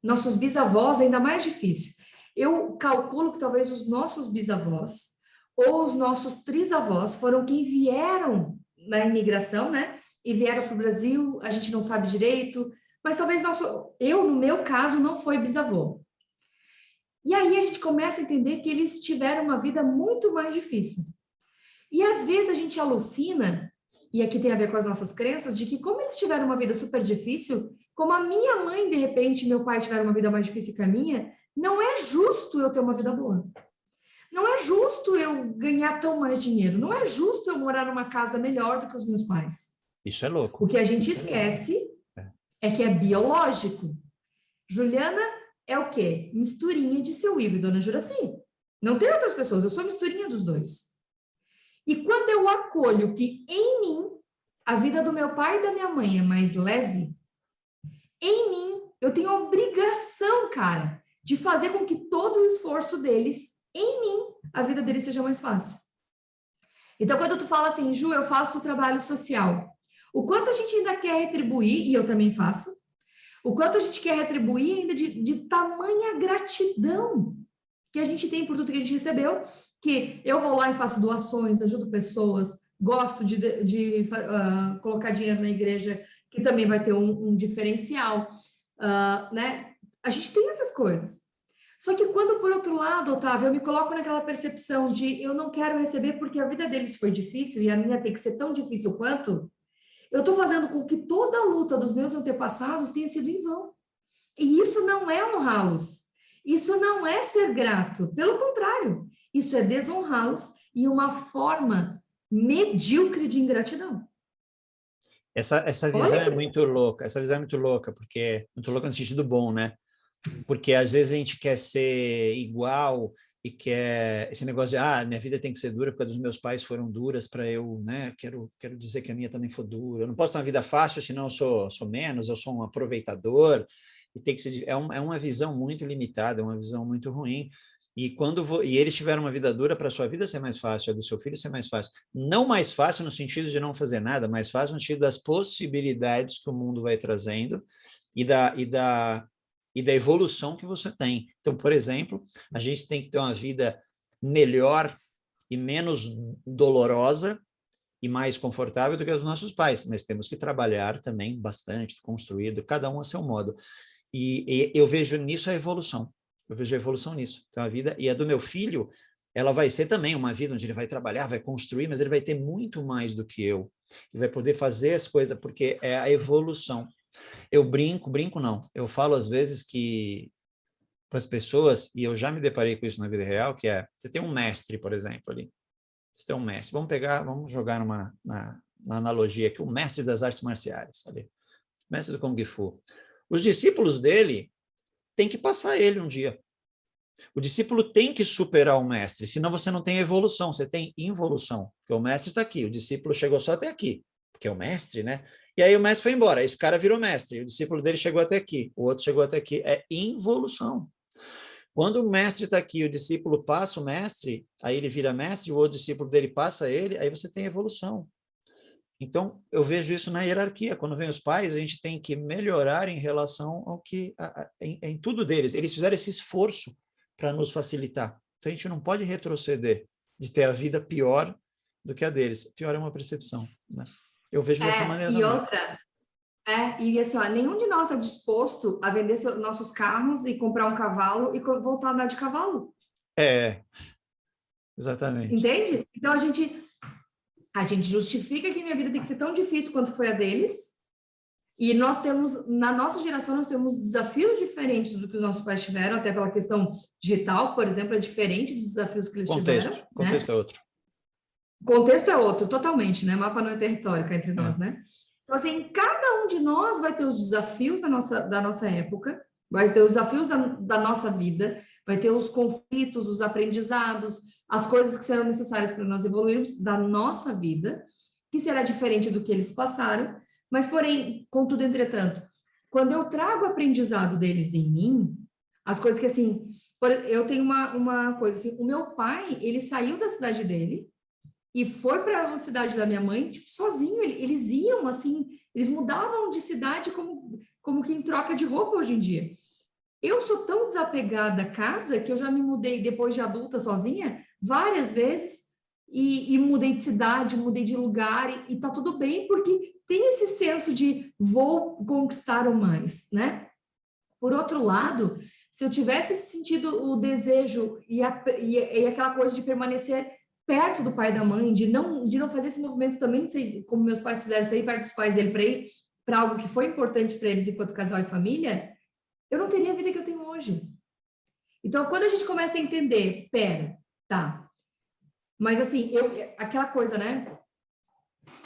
Nossos bisavós, ainda mais difícil. Eu calculo que talvez os nossos bisavós ou os nossos trisavós foram quem vieram na imigração, né? E vieram para o Brasil, a gente não sabe direito, mas talvez eu, no meu caso, não foi bisavô. E aí a gente começa a entender que eles tiveram uma vida muito mais difícil. E às vezes a gente alucina, e aqui tem a ver com as nossas crenças, de que como eles tiveram uma vida super difícil, como a minha mãe, de repente, meu pai tiveram uma vida mais difícil que a minha, não é justo eu ter uma vida boa. Não é justo eu ganhar tão mais dinheiro. Não é justo eu morar numa casa melhor do que os meus pais. Isso é louco. O que a gente esquece é que é biológico. Juliana é o quê? Misturinha de seu Ivo e Dona Juraci. Não tem outras pessoas, eu sou misturinha dos dois. E quando eu acolho que em mim a vida do meu pai e da minha mãe é mais leve, em mim eu tenho a obrigação, cara, de fazer com que todo o esforço deles, em mim, a vida deles seja mais fácil. Então, quando tu fala assim, Ju, eu faço trabalho social, o quanto a gente ainda quer retribuir, e eu também faço, o quanto a gente quer retribuir ainda de tamanha gratidão que a gente tem por tudo que a gente recebeu, que eu vou lá e faço doações, ajudo pessoas, gosto de colocar dinheiro na igreja, que também vai ter um diferencial, né? A gente tem essas coisas. Só que quando, por outro lado, Otávio, eu me coloco naquela percepção de eu não quero receber porque a vida deles foi difícil e a minha tem que ser tão difícil quanto, eu estou fazendo com que toda a luta dos meus antepassados tenha sido em vão. E isso não é honrá-los. Isso não é ser grato. Pelo contrário, isso é desonrá-los e uma forma medíocre de ingratidão. Essa visão é muito louca. Essa visão é muito louca, porque muito louca no sentido bom, né? Porque às vezes a gente quer ser igual e quer esse negócio de minha vida tem que ser dura porque dos meus pais foram duras para eu, né? Quero dizer que a minha também foi dura. Eu não posso ter uma vida fácil, senão eu sou menos, eu sou um aproveitador. E tem que ser, é uma visão muito limitada, é uma visão muito ruim. E e eles tiveram uma vida dura, para a sua vida ser mais fácil, a do seu filho ser mais fácil. Não mais fácil no sentido de não fazer nada, mais fácil no sentido das possibilidades que o mundo vai trazendo e da evolução que você tem. Então, por exemplo, a gente tem que ter uma vida melhor e menos dolorosa e mais confortável do que os nossos pais, mas temos que trabalhar também bastante, construído, cada um a seu modo. E eu vejo nisso a evolução. Eu vejo a evolução nisso. Então, a vida, e a do meu filho, ela vai ser também uma vida onde ele vai trabalhar, vai construir, mas ele vai ter muito mais do que eu. E vai poder fazer as coisas, porque é a evolução. Eu brinco não. Eu falo às vezes que para as pessoas, e eu já me deparei com isso na vida real, que é, você tem um mestre, por exemplo, ali. Você tem um mestre. Vamos jogar na analogia aqui, o mestre das artes marciais, ali. Mestre do Kung Fu. Os discípulos dele tem que passar ele um dia. O discípulo tem que superar o mestre, senão você não tem evolução, você tem involução. Porque o mestre está aqui, o discípulo chegou só até aqui, porque é o mestre, né? E aí o mestre foi embora, esse cara virou mestre, o discípulo dele chegou até aqui, o outro chegou até aqui, é involução. Quando o mestre está aqui, o discípulo passa o mestre, aí ele vira mestre, o outro discípulo dele passa ele, aí você tem evolução. Então, eu vejo isso na hierarquia. Quando vem os pais, a gente tem que melhorar em relação ao que, em tudo deles. Eles fizeram esse esforço para nos facilitar. Então, a gente não pode retroceder de ter a vida pior do que a deles. Pior é uma percepção, né? Eu vejo dessa maneira e também. outra, e assim, ó, nenhum de nós está disposto a vender nossos carros e comprar um cavalo e voltar a andar de cavalo. Exatamente. Entende? Então, a gente justifica que minha vida tem que ser tão difícil quanto foi a deles. E nós temos, na nossa geração, nós temos desafios diferentes do que os nossos pais tiveram, até pela questão digital, por exemplo, é diferente dos desafios que eles tiveram. Contexto, né? É outro. O contexto é outro, totalmente, né? Mapa não é território cá entre nós, né? Então, assim, cada um de nós vai ter os desafios da nossa época, vai ter os desafios da nossa vida, vai ter os conflitos, os aprendizados, as coisas que serão necessárias para nós evoluirmos da nossa vida, que será diferente do que eles passaram, mas, porém, contudo, entretanto, quando eu trago o aprendizado deles em mim, as coisas que, assim, eu tenho uma coisa assim, o meu pai, ele saiu da cidade dele e foi para a cidade da minha mãe, tipo, sozinho, eles iam, assim, eles mudavam de cidade como que em troca de roupa hoje em dia. Eu sou tão desapegada à casa que eu já me mudei depois de adulta sozinha várias vezes e mudei de cidade, mudei de lugar e tá tudo bem, porque tem esse senso de vou conquistar o mais, né? Por outro lado, se eu tivesse sentido o desejo e aquela coisa de permanecer perto do pai e da mãe, de não fazer esse movimento também, como meus pais fizeram, sair perto dos pais dele para ir para algo que foi importante para eles enquanto casal e família, eu não teria a vida que eu tenho hoje. Então, quando a gente começa a entender, tá, mas assim, aquela coisa, né?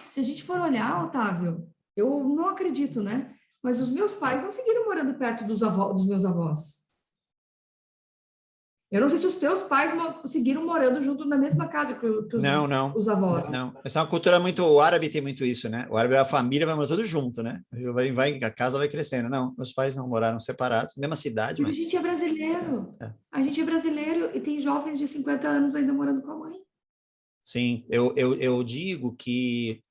Se a gente for olhar, Otávio, eu não acredito, né? Mas os meus pais não seguiram morando perto dos meus avós. Eu não sei se os teus pais seguiram morando junto na mesma casa que os avós. Não, essa é uma cultura muito... O árabe tem muito isso, né? O árabe, a família vai morar tudo junto, né? A casa vai crescendo. Não, meus pais não moraram separados, mesma cidade. Mas a gente é brasileiro. A gente é brasileiro e tem jovens de 50 anos ainda morando com a mãe. Sim, eu digo que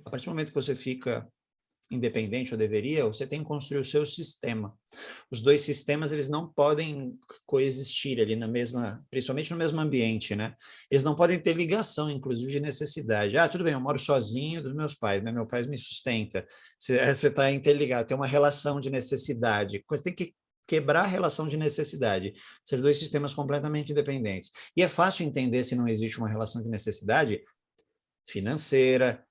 a partir do momento que você fica independente, ou deveria, você tem que construir o seu sistema. Os dois sistemas, eles não podem coexistir ali principalmente no mesmo ambiente, né? Eles não podem ter ligação, inclusive, de necessidade. Ah, tudo bem, eu moro sozinho dos meus pais, né? Meu pai me sustenta. Você está interligado, tem uma relação de necessidade. Você tem que quebrar a relação de necessidade, ser dois sistemas completamente independentes. E é fácil entender se não existe uma relação de necessidade financeira,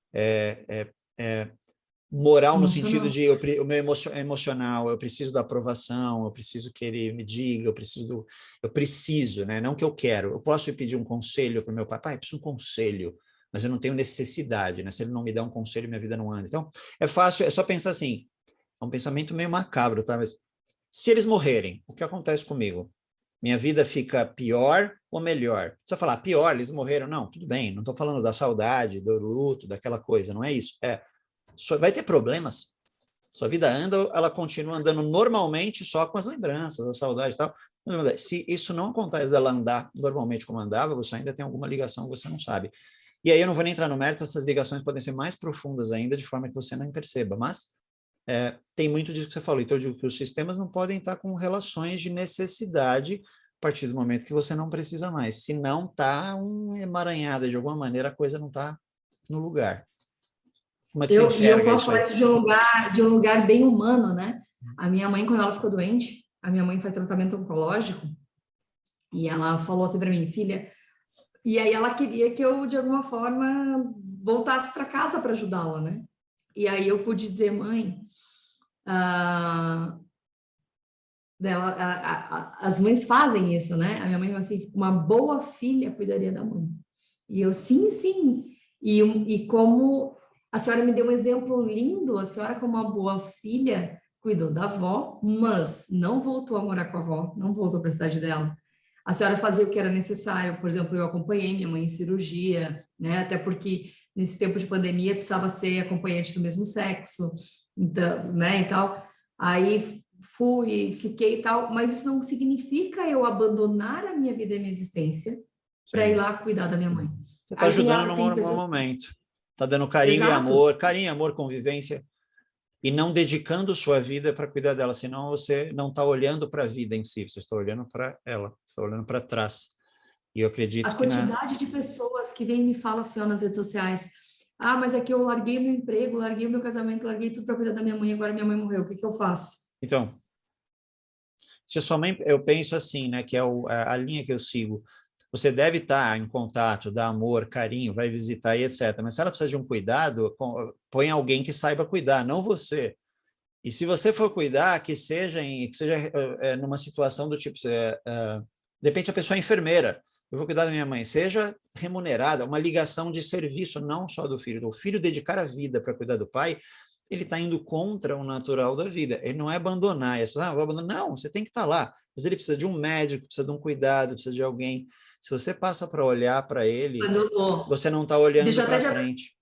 moral no sentido de o meu emocional, eu preciso da aprovação, eu preciso que ele me diga, eu preciso, né? Não que eu quero. Eu posso pedir um conselho para o meu pai, pai, eu preciso de um conselho, mas eu não tenho necessidade, né? Se ele não me dá um conselho, minha vida não anda. Então, é fácil, é só pensar assim, é um pensamento meio macabro, tá? Mas se eles morrerem, o que acontece comigo? Minha vida fica pior ou melhor? Você vai falar, pior, eles morreram. Não, tudo bem, não estou falando da saudade, do luto, daquela coisa, não é isso. Vai ter problemas. Sua vida anda, ela continua andando normalmente, só com as lembranças, a saudade e tal. Se isso não acontece dela andar normalmente como andava, você ainda tem alguma ligação que você não sabe. E aí eu não vou nem entrar no mérito, essas ligações podem ser mais profundas ainda, de forma que você não perceba. Mas tem muito disso que você falou. Então, eu digo que os sistemas não podem estar com relações de necessidade a partir do momento que você não precisa mais. Se não está emaranhada de alguma maneira, a coisa não está no lugar. Como é que você enxerga eu posso isso falar aí? isso de um lugar bem humano, né? A minha mãe, quando ela ficou doente, a minha mãe faz tratamento oncológico, e ela falou assim para mim, filha, e aí ela queria que eu, de alguma forma, voltasse para casa para ajudá-la, né? E aí eu pude dizer, mãe, as mães fazem isso, né? A minha mãe falou assim, uma boa filha cuidaria da mãe. E eu, sim. E como a senhora me deu um exemplo lindo, a senhora como uma boa filha cuidou da avó, mas não voltou a morar com a avó, não voltou para a cidade dela. A senhora fazia o que era necessário, por exemplo, eu acompanhei minha mãe em cirurgia, né? Até porque nesse tempo de pandemia precisava ser acompanhante do mesmo sexo, então, né, e tal. Aí fui, fiquei e tal, mas isso não significa eu abandonar a minha vida e a minha existência para ir Sim. lá cuidar da minha mãe. Você está Aí ajudando tem no pessoas... momento. Está dando carinho, amor, convivência, e não dedicando sua vida para cuidar dela, senão você não está olhando para a vida em si, você está olhando para ela, você está olhando para trás. E eu A acredito que quantidade de pessoas que vem e me fala assim ó, nas redes sociais, ah, mas é que eu larguei meu emprego, larguei meu casamento, larguei tudo para cuidar da minha mãe, agora minha mãe morreu, o que que eu faço? Então, se a sua mãe, eu penso assim, né, que é a linha que eu sigo, você deve estar em contato, dar amor, carinho, vai visitar e etc. Mas se ela precisa de um cuidado, põe alguém que saiba cuidar, não você. E se você for cuidar, que seja numa situação do tipo, de repente a pessoa é enfermeira, eu vou cuidar da minha mãe, seja remunerada, uma ligação de serviço, não só do filho. O filho dedicar a vida para cuidar do pai, ele está indo contra o natural da vida. Ele não é abandonar. As pessoas, vou abandonar. Não, você tem que estar lá. Mas ele precisa de um médico, precisa de um cuidado, precisa de alguém. Se você passa para olhar para ele, Quando, oh, você não está deixa olhando eu até para te, frente.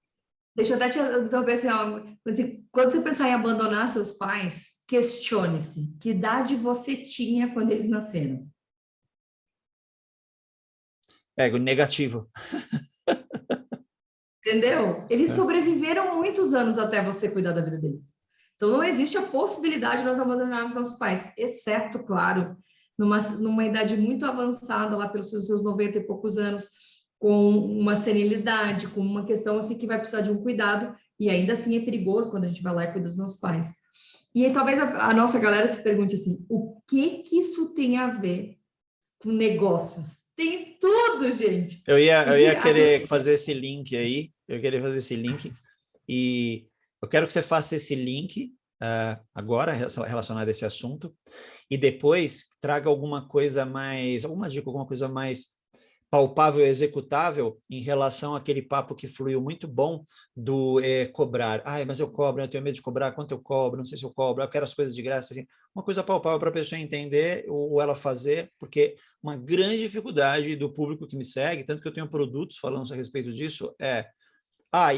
deixa eu até te então, assim, ó, assim, quando você pensar em abandonar seus pais, questione-se, que idade você tinha quando eles nasceram? É negativo. Entendeu? Eles É. sobreviveram muitos anos até você cuidar da vida deles. Então, não existe a possibilidade de nós abandonarmos nossos pais, exceto, claro, numa idade muito avançada, lá pelos seus 90 e poucos anos, com uma senilidade, com uma questão assim que vai precisar de um cuidado, e ainda assim é perigoso quando a gente vai lá e cuida dos nossos pais. E aí, talvez a nossa galera se pergunte assim, o que que isso tem a ver com negócios? Tem tudo, gente! Eu Porque ia querer fazer esse link aí, e eu quero que você faça esse link agora relacionado a esse assunto, e depois traga alguma coisa mais, alguma dica, alguma coisa mais palpável e executável em relação àquele papo que fluiu muito bom do cobrar. Ai, mas eu cobro, eu tenho medo de cobrar, quanto eu cobro, não sei se eu cobro, eu quero as coisas de graça, assim. Uma coisa palpável para a pessoa entender ou ela fazer, porque uma grande dificuldade do público que me segue, tanto que eu tenho produtos falando a respeito disso,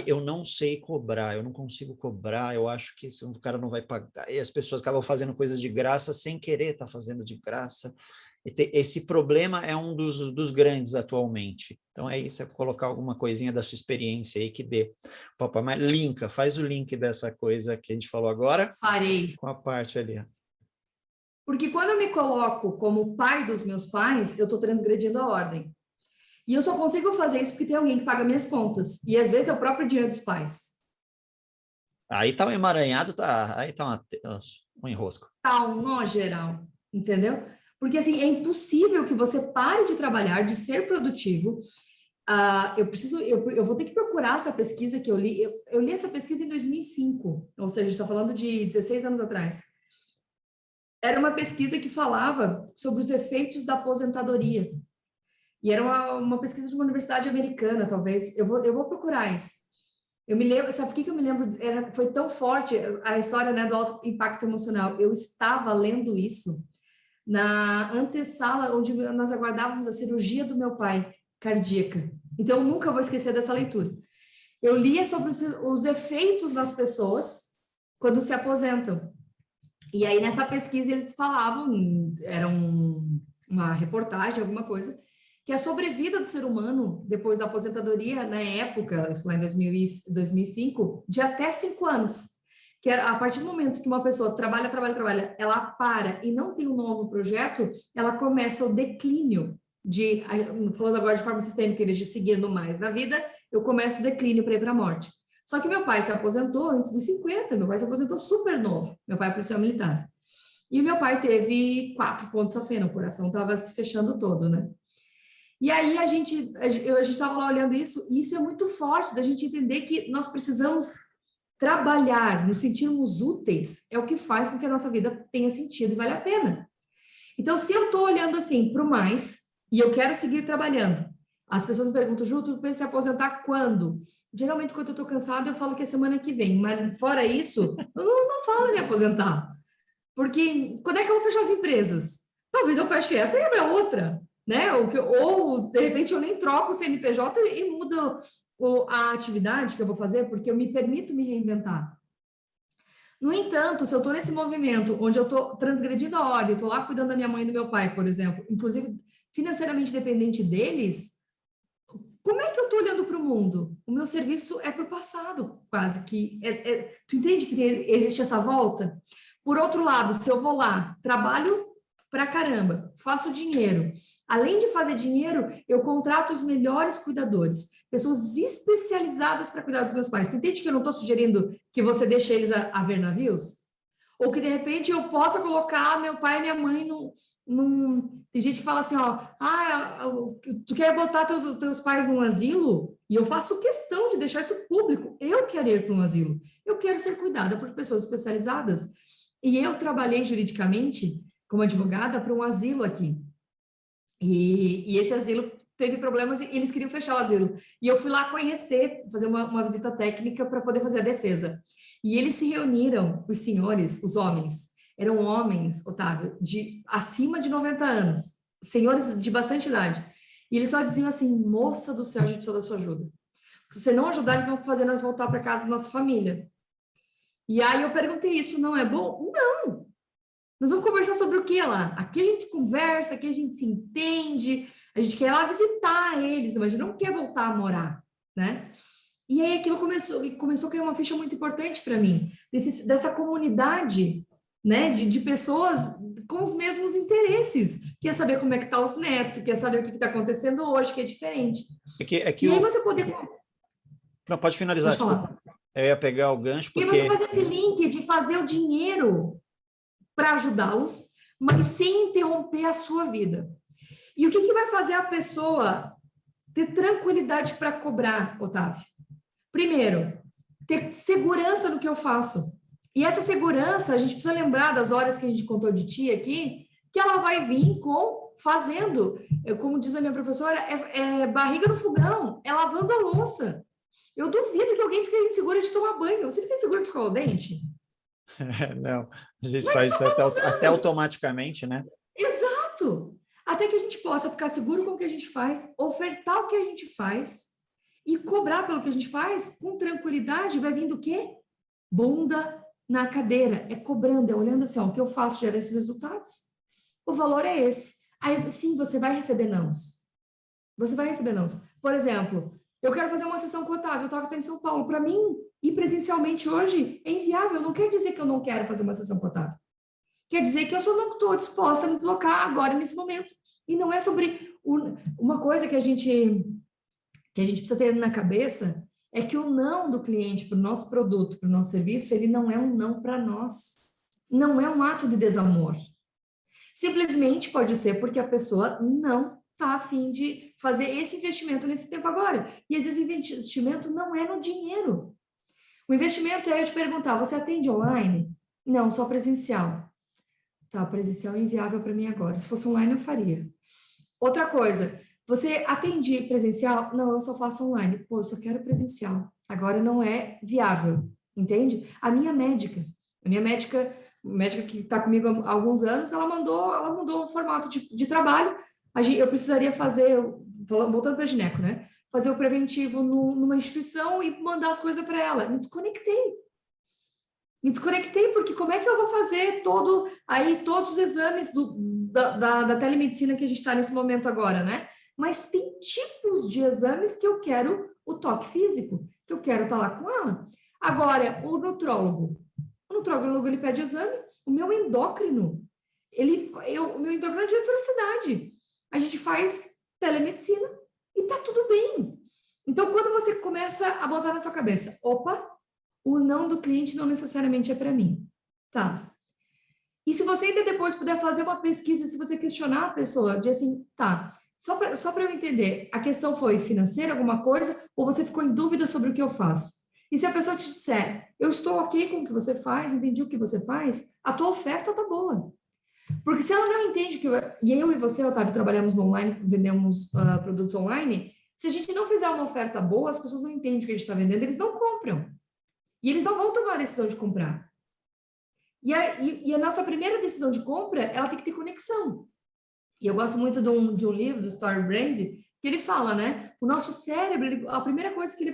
eu não sei cobrar, eu não consigo cobrar, eu acho que o cara não vai pagar, e as pessoas acabam fazendo coisas de graça sem querer estar fazendo de graça. Esse problema é um dos grandes atualmente. Então, é isso, é colocar alguma coisinha da sua experiência aí que dê. Papai, mas faz o link dessa coisa que a gente falou agora farei. com a parte ali. Porque quando eu me coloco como pai dos meus pais, eu estou transgredindo a ordem. E eu só consigo fazer isso porque tem alguém que paga minhas contas. E às vezes é o próprio dinheiro dos pais. Aí tá um emaranhado, aí tá um enrosco. Tá um nó geral, entendeu? Porque assim, é impossível que você pare de trabalhar, de ser produtivo. Eu vou ter que procurar essa pesquisa que eu li. Eu li essa pesquisa em 2005, ou seja, a gente está falando de 16 anos atrás. Era uma pesquisa que falava sobre os efeitos da aposentadoria. E era uma pesquisa de uma universidade americana, talvez. Eu vou procurar isso. Eu me lembro, sabe por que eu me lembro? Foi tão forte a história, né, do alto impacto emocional. Eu estava lendo isso na antessala, onde nós aguardávamos a cirurgia do meu pai, cardíaca. Então, eu nunca vou esquecer dessa leitura. Eu lia sobre os efeitos nas pessoas quando se aposentam. E aí, nessa pesquisa, eles falavam, era uma reportagem, alguma coisa, que a sobrevida do ser humano, depois da aposentadoria, na época, isso lá em 2005, de até 5 anos. Que a partir do momento que uma pessoa trabalha, ela para e não tem um novo projeto, ela começa o declínio falando agora de forma sistêmica, em vez de seguir no mais na vida, eu começo o declínio para ir para a morte. Só que meu pai se aposentou antes dos 50, meu pai se aposentou super novo, meu pai é policial militar. E meu pai teve 4 pontos a feno, o coração estava se fechando todo, né? E aí a gente estava lá olhando isso, e isso é muito forte, da gente entender que nós precisamos trabalhar, nos sentirmos úteis, é o que faz com que a nossa vida tenha sentido e vale a pena. Então, se eu estou olhando assim para o mais, e eu quero seguir trabalhando, as pessoas me perguntam, Ju, tu pensa em aposentar quando? Geralmente, quando eu estou cansada, eu falo que é semana que vem, mas fora isso, eu não falo em me aposentar. Porque quando é que eu vou fechar as empresas? Talvez eu feche essa e abra outra, né? Ou de repente, eu nem troco o CNPJ e mudo a atividade que eu vou fazer, porque eu me permito me reinventar. No entanto, se eu estou nesse movimento onde eu estou transgredindo a ordem, estou lá cuidando da minha mãe e do meu pai, por exemplo, inclusive financeiramente dependente deles, como é que eu estou olhando para o mundo? O meu serviço é para o passado, quase que. Tu entende que existe essa volta? Por outro lado, se eu vou lá, trabalho pra caramba, faço dinheiro. Além de fazer dinheiro, eu contrato os melhores cuidadores, pessoas especializadas para cuidar dos meus pais. Tu entende que eu não estou sugerindo que você deixe eles a ver navios? Ou que, de repente, eu possa colocar meu pai e minha mãe Tem gente que fala assim, ó, tu quer botar teus pais num asilo? E eu faço questão de deixar isso público. Eu quero ir para um asilo. Eu quero ser cuidada por pessoas especializadas. E eu trabalhei juridicamente como advogada para um asilo aqui. E esse asilo teve problemas e eles queriam fechar o asilo. E eu fui lá conhecer, fazer uma visita técnica para poder fazer a defesa. E eles se reuniram, os senhores, os homens, eram homens, Otávio, acima de 90 anos, senhores de bastante idade. E eles só diziam assim, moça do céu, a gente precisa da sua ajuda. Se você não ajudar, eles vão fazer nós voltar para casa da nossa família. E aí eu perguntei, isso não é bom? Não! Nós vamos conversar sobre o que lá? Aqui a gente conversa, aqui a gente se entende, a gente quer ir lá visitar eles, mas a gente não quer voltar a morar, né? E aí aquilo começou a cair uma ficha muito importante para mim, dessa comunidade, né, de pessoas com os mesmos interesses. Quer saber como é que tá os netos, quer saber o que está acontecendo hoje, que é diferente. E aí você poder... Não, pode finalizar, desculpa. Eu ia pegar o gancho, porque... E você fazer esse link de fazer o dinheiro para ajudá-los, mas sem interromper a sua vida. E o que vai fazer a pessoa ter tranquilidade para cobrar, Otávio? Primeiro, ter segurança no que eu faço. E essa segurança, a gente precisa lembrar das horas que a gente contou de ti aqui, que ela vai vir fazendo, como diz a minha professora, barriga no fogão, é lavando a louça. Eu duvido que alguém fique insegura de tomar banho. Você fica insegura de escovar o dente? Não, a gente faz isso até automaticamente, né? Exato! Até que a gente possa ficar seguro com o que a gente faz, ofertar o que a gente faz e cobrar pelo que a gente faz com tranquilidade. Vai vindo o quê? Bunda na cadeira. É cobrando, é olhando assim, ó, o que eu faço gera esses resultados. O valor é esse. Aí, sim, você vai receber nãos. Você vai receber nãos. Por exemplo, eu quero fazer uma sessão com o Otávio. O Otávio está em São Paulo. Para mim, ir presencialmente hoje é inviável. Não quer dizer que eu não quero fazer uma sessão com o Otávio. Quer dizer que eu só não estou disposta a me deslocar agora, nesse momento. E não é sobre... Uma coisa que a gente precisa ter na cabeça é que o não do cliente para o nosso produto, para o nosso serviço, ele não é um não para nós. Não é um ato de desamor. Simplesmente pode ser porque a pessoa não está a fim de fazer esse investimento nesse tempo agora. E às vezes o investimento não é no dinheiro. O investimento é eu te perguntar, você atende online? Não, só presencial. Tá, presencial é inviável para mim agora. Se fosse online, eu faria. Outra coisa, você atende presencial? Não, eu só faço online. Pô, eu só quero presencial. Agora não é viável, entende? A minha médica que está comigo há alguns anos, ela mudou o formato de trabalho. Eu precisaria fazer, voltando para a gineco, né? Fazer o preventivo numa instituição e mandar as coisas para ela. Me desconectei, porque como é que eu vou fazer todos os exames da telemedicina que a gente está nesse momento agora, né? Mas tem tipos de exames que eu quero o toque físico, que eu quero estar lá com ela. Agora, o nutrólogo ele pede exame, o meu endócrino, o meu endócrino é diretor da cidade. A gente faz telemedicina e tá tudo bem. Então, quando você começa a botar na sua cabeça, opa, o não do cliente não necessariamente é para mim. Tá. E se você ainda depois puder fazer uma pesquisa, se você questionar a pessoa, de assim, tá, só para eu entender, a questão foi financeira, alguma coisa, ou você ficou em dúvida sobre o que eu faço? E se a pessoa te disser, eu estou ok com o que você faz, entendi o que você faz, a tua oferta tá boa. Porque se ela não entende e eu e você, Otávio, trabalhamos no online, vendemos produtos online, se a gente não fizer uma oferta boa, as pessoas não entendem o que a gente está vendendo, eles não compram. E eles não vão tomar a decisão de comprar. E a nossa primeira decisão de compra, ela tem que ter conexão. E eu gosto muito de um livro, do Story Brand, que ele fala, né? O nosso cérebro, a primeira coisa que ele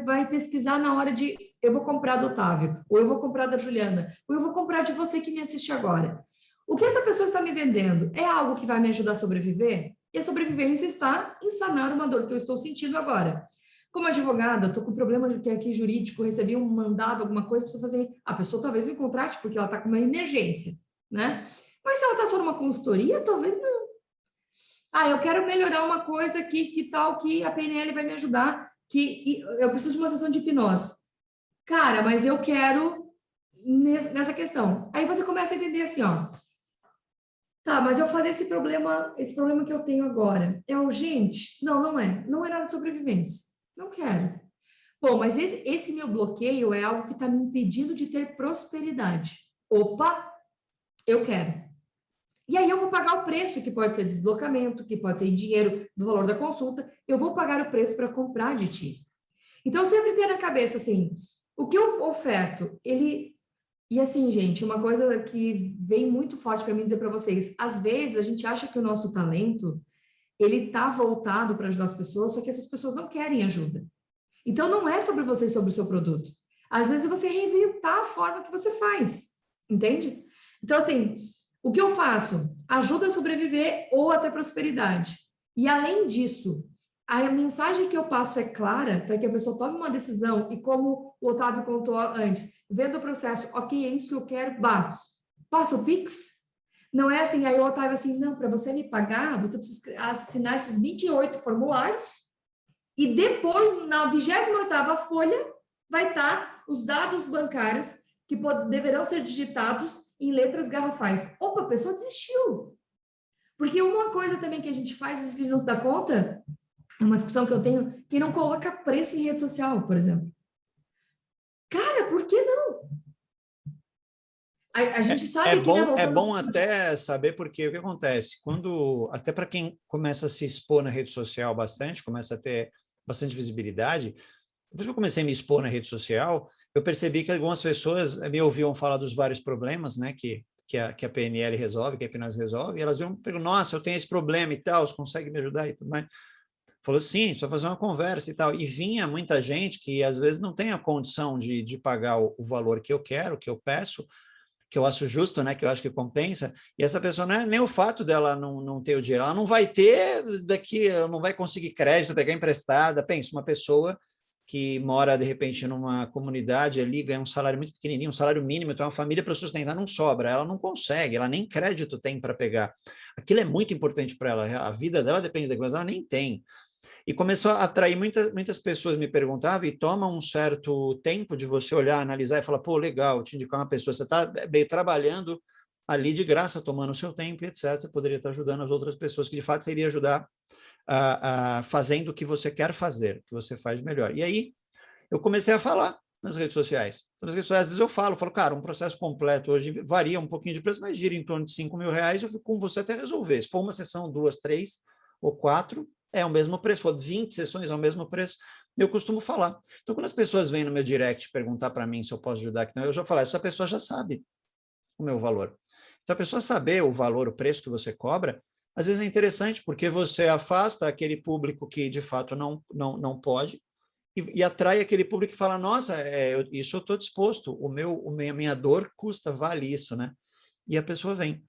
vai pesquisar na hora de eu vou comprar do Otávio, ou eu vou comprar da Juliana, ou eu vou comprar de você que me assiste agora. O que essa pessoa está me vendendo é algo que vai me ajudar a sobreviver? E a sobrevivência está em sanar uma dor que eu estou sentindo agora. Como advogada, estou com problema aqui jurídico, recebi um mandado, alguma coisa, preciso fazer. A pessoa talvez me contrate porque ela está com uma emergência, né? Mas se ela está só numa consultoria, talvez não. Ah, eu quero melhorar uma coisa aqui, que tal que a PNL vai me ajudar, que eu preciso de uma sessão de hipnose. Cara, mas eu quero nessa questão. Aí você começa a entender assim, ó. Tá, mas eu fazer esse problema que eu tenho agora, é urgente? Não, não é. Não é nada de sobrevivência. Não quero. Bom, mas esse meu bloqueio é algo que está me impedindo de ter prosperidade. Opa, eu quero. E aí eu vou pagar o preço, que pode ser deslocamento, que pode ser dinheiro do valor da consulta, eu vou pagar o preço para comprar de ti. Então, sempre ter na cabeça, assim, o que eu oferto, E assim, gente, uma coisa que vem muito forte para mim dizer para vocês, às vezes a gente acha que o nosso talento, ele tá voltado para ajudar as pessoas, só que essas pessoas não querem ajuda. Então, não é sobre você e sobre o seu produto. Às vezes, você reinventar a forma que você faz, entende? Então, assim, o que eu faço? Ajuda a sobreviver ou até prosperidade. E, além disso, a mensagem que eu passo é clara para que a pessoa tome uma decisão e, como o Otávio contou antes, vendo o processo, ok, é isso que eu quero, passa o Pix. Não é assim, aí o Otávio assim, não, para você me pagar, você precisa assinar esses 28 formulários e depois, na 28ª folha, vai estar os dados bancários que deverão ser digitados em letras garrafais. Opa, a pessoa desistiu. Porque uma coisa também que a gente faz, e que não se dá conta, é uma discussão que eu tenho, quem não coloca preço em rede social, por exemplo. Cara, por que não? A gente sabe que... É bom até saber porque o que acontece, até para quem começa a se expor na rede social bastante, começa a ter bastante visibilidade, depois que eu comecei a me expor na rede social, eu percebi que algumas pessoas me ouviam falar dos vários problemas, né, que a PNL resolve, que a hipnose resolve, e elas iam perguntar, nossa, eu tenho esse problema e tal, você consegue me ajudar e tudo mais? Falou, sim, só fazer uma conversa e tal. E vinha muita gente que às vezes não tem a condição de pagar o valor que eu quero, que eu peço, que eu acho justo, né, que eu acho que compensa, e essa pessoa não é nem o fato dela não ter o dinheiro, ela não vai ter não vai conseguir crédito, pegar emprestada. Pensa, uma pessoa que mora, de repente, numa comunidade ali, ganha um salário muito pequenininho, um salário mínimo, então a família para sustentar não sobra, ela não consegue, ela nem crédito tem para pegar. Aquilo é muito importante para ela, a vida dela depende daquilo, mas ela nem tem. E começou a atrair muitas pessoas me perguntavam, e toma um certo tempo de você olhar, analisar e falar, pô, legal, te indicar uma pessoa, você está meio trabalhando ali de graça, tomando o seu tempo, etc. Você poderia estar ajudando as outras pessoas, que de fato seria ajudar fazendo o que você quer fazer, o que você faz melhor. E aí, eu comecei a falar nas redes sociais. Nas redes sociais, às vezes eu falo, cara, um processo completo hoje varia um pouquinho de preço, mas gira em torno de R$5.000, eu fico com você até resolver. Se for uma sessão, 2, 3 ou 4, é o mesmo preço. Se for 20 sessões, é o mesmo preço. Eu costumo falar. Então, quando as pessoas vêm no meu direct perguntar para mim se eu posso ajudar, eu já falo, essa pessoa já sabe o meu valor. Se a pessoa saber o valor, o preço que você cobra, às vezes é interessante, porque você afasta aquele público que, de fato, não pode, e atrai aquele público que fala, nossa, isso eu estou disposto, a minha dor vale isso, né? E a pessoa vem.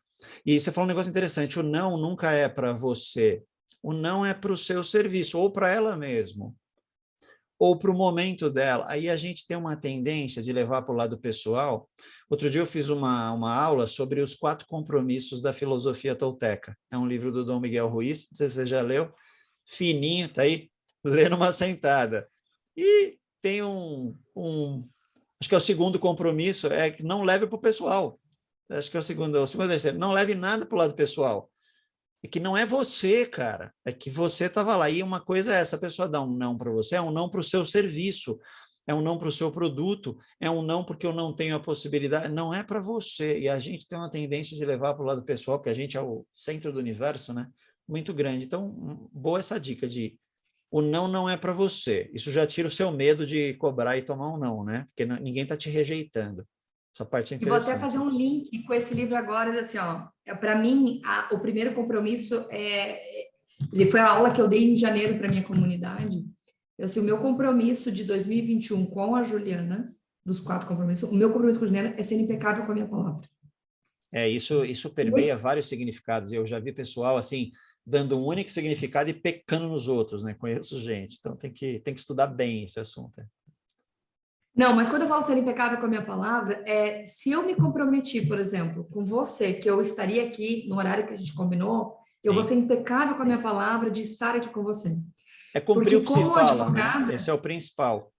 E você falou um negócio interessante, o não nunca é para você, o não é para o seu serviço, ou para ela mesmo, ou para o momento dela. Aí a gente tem uma tendência de levar para o lado pessoal. Outro dia eu fiz uma aula sobre os 4 compromissos da filosofia tolteca. É um livro do Dom Miguel Ruiz, não sei se você já leu, fininho, tá aí, lê numa sentada. E tem acho que é o segundo compromisso, é que não leve para o pessoal. Acho que é o segundo ou terceiro. Não leve nada para o lado pessoal. É que não é você, cara. É que você estava lá. E uma coisa é essa, a pessoa dá um não para você, é um não para o seu serviço, é um não para o seu produto, é um não porque eu não tenho a possibilidade. Não é para você. E a gente tem uma tendência de levar para o lado pessoal, porque a gente é o centro do universo, né? Muito grande. Então, boa essa dica de o não é para você. Isso já tira o seu medo de cobrar e tomar um não, né? Porque ninguém está te rejeitando. Essa parte é E vou até interessante. fazer um link com esse livro agora, assim, ó, para mim, o primeiro compromisso ele foi a aula que eu dei em janeiro para minha comunidade. Assim, o meu compromisso de 2021 com a Juliana, dos 4 compromissos, o meu compromisso com a Juliana é ser impecável com a minha palavra. Isso permeia vários significados. Eu já vi pessoal, assim, dando um único significado e pecando nos outros, né? Conheço gente. Então, tem que estudar bem esse assunto. Não, mas quando eu falo ser impecável com a minha palavra, se eu me comprometi, por exemplo, com você, que eu estaria aqui no horário que a gente combinou, eu vou ser impecável com a minha palavra de estar aqui com você. É cumprir Porque o que se como fala, advogada, né? Esse é o principal.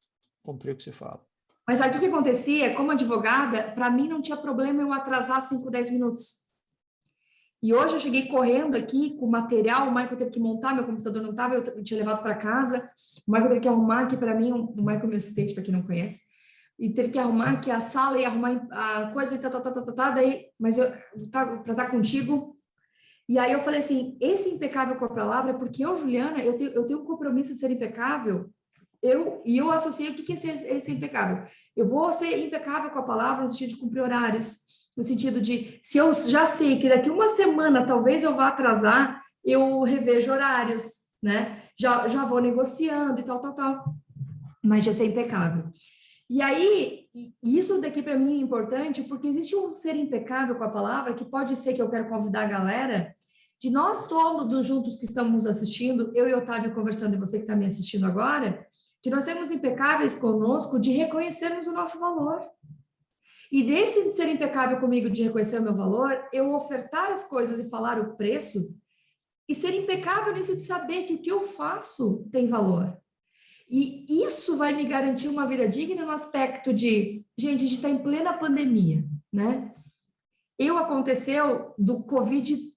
Cumprir o que se fala. Mas aí o que acontecia? Como advogada, para mim não tinha problema eu atrasar 5, 10 minutos. E hoje eu cheguei correndo aqui com material, o Michael teve que montar, meu computador não estava, eu tinha levado para casa, o Michael teve que arrumar aqui para mim, o Michael é meu assistente, para quem não conhece, e teve que arrumar aqui a sala e arrumar a coisa e daí, mas eu para estar contigo. E aí eu falei assim, esse impecável com a palavra, porque eu, Juliana, eu tenho um compromisso de ser impecável. Eu associei o que é ser impecável. Eu vou ser impecável com a palavra no sentido de cumprir horários, no sentido de, se eu já sei que daqui uma semana talvez eu vá atrasar, eu revejo horários, né? Já vou negociando e tal. Mas já ser impecável. E aí, isso daqui para mim é importante, porque existe um ser impecável com a palavra, que pode ser que eu quero convidar a galera, de nós todos juntos que estamos assistindo, eu e o Otávio conversando e você que está me assistindo agora, que nós sermos impecáveis conosco de reconhecermos o nosso valor. E desse ser impecável comigo de reconhecer o meu valor, eu ofertar as coisas e falar o preço, e ser impecável nisso de saber que o que eu faço tem valor. E isso vai me garantir uma vida digna no aspecto de, gente, a gente está em plena pandemia, né? Aconteceu do Covid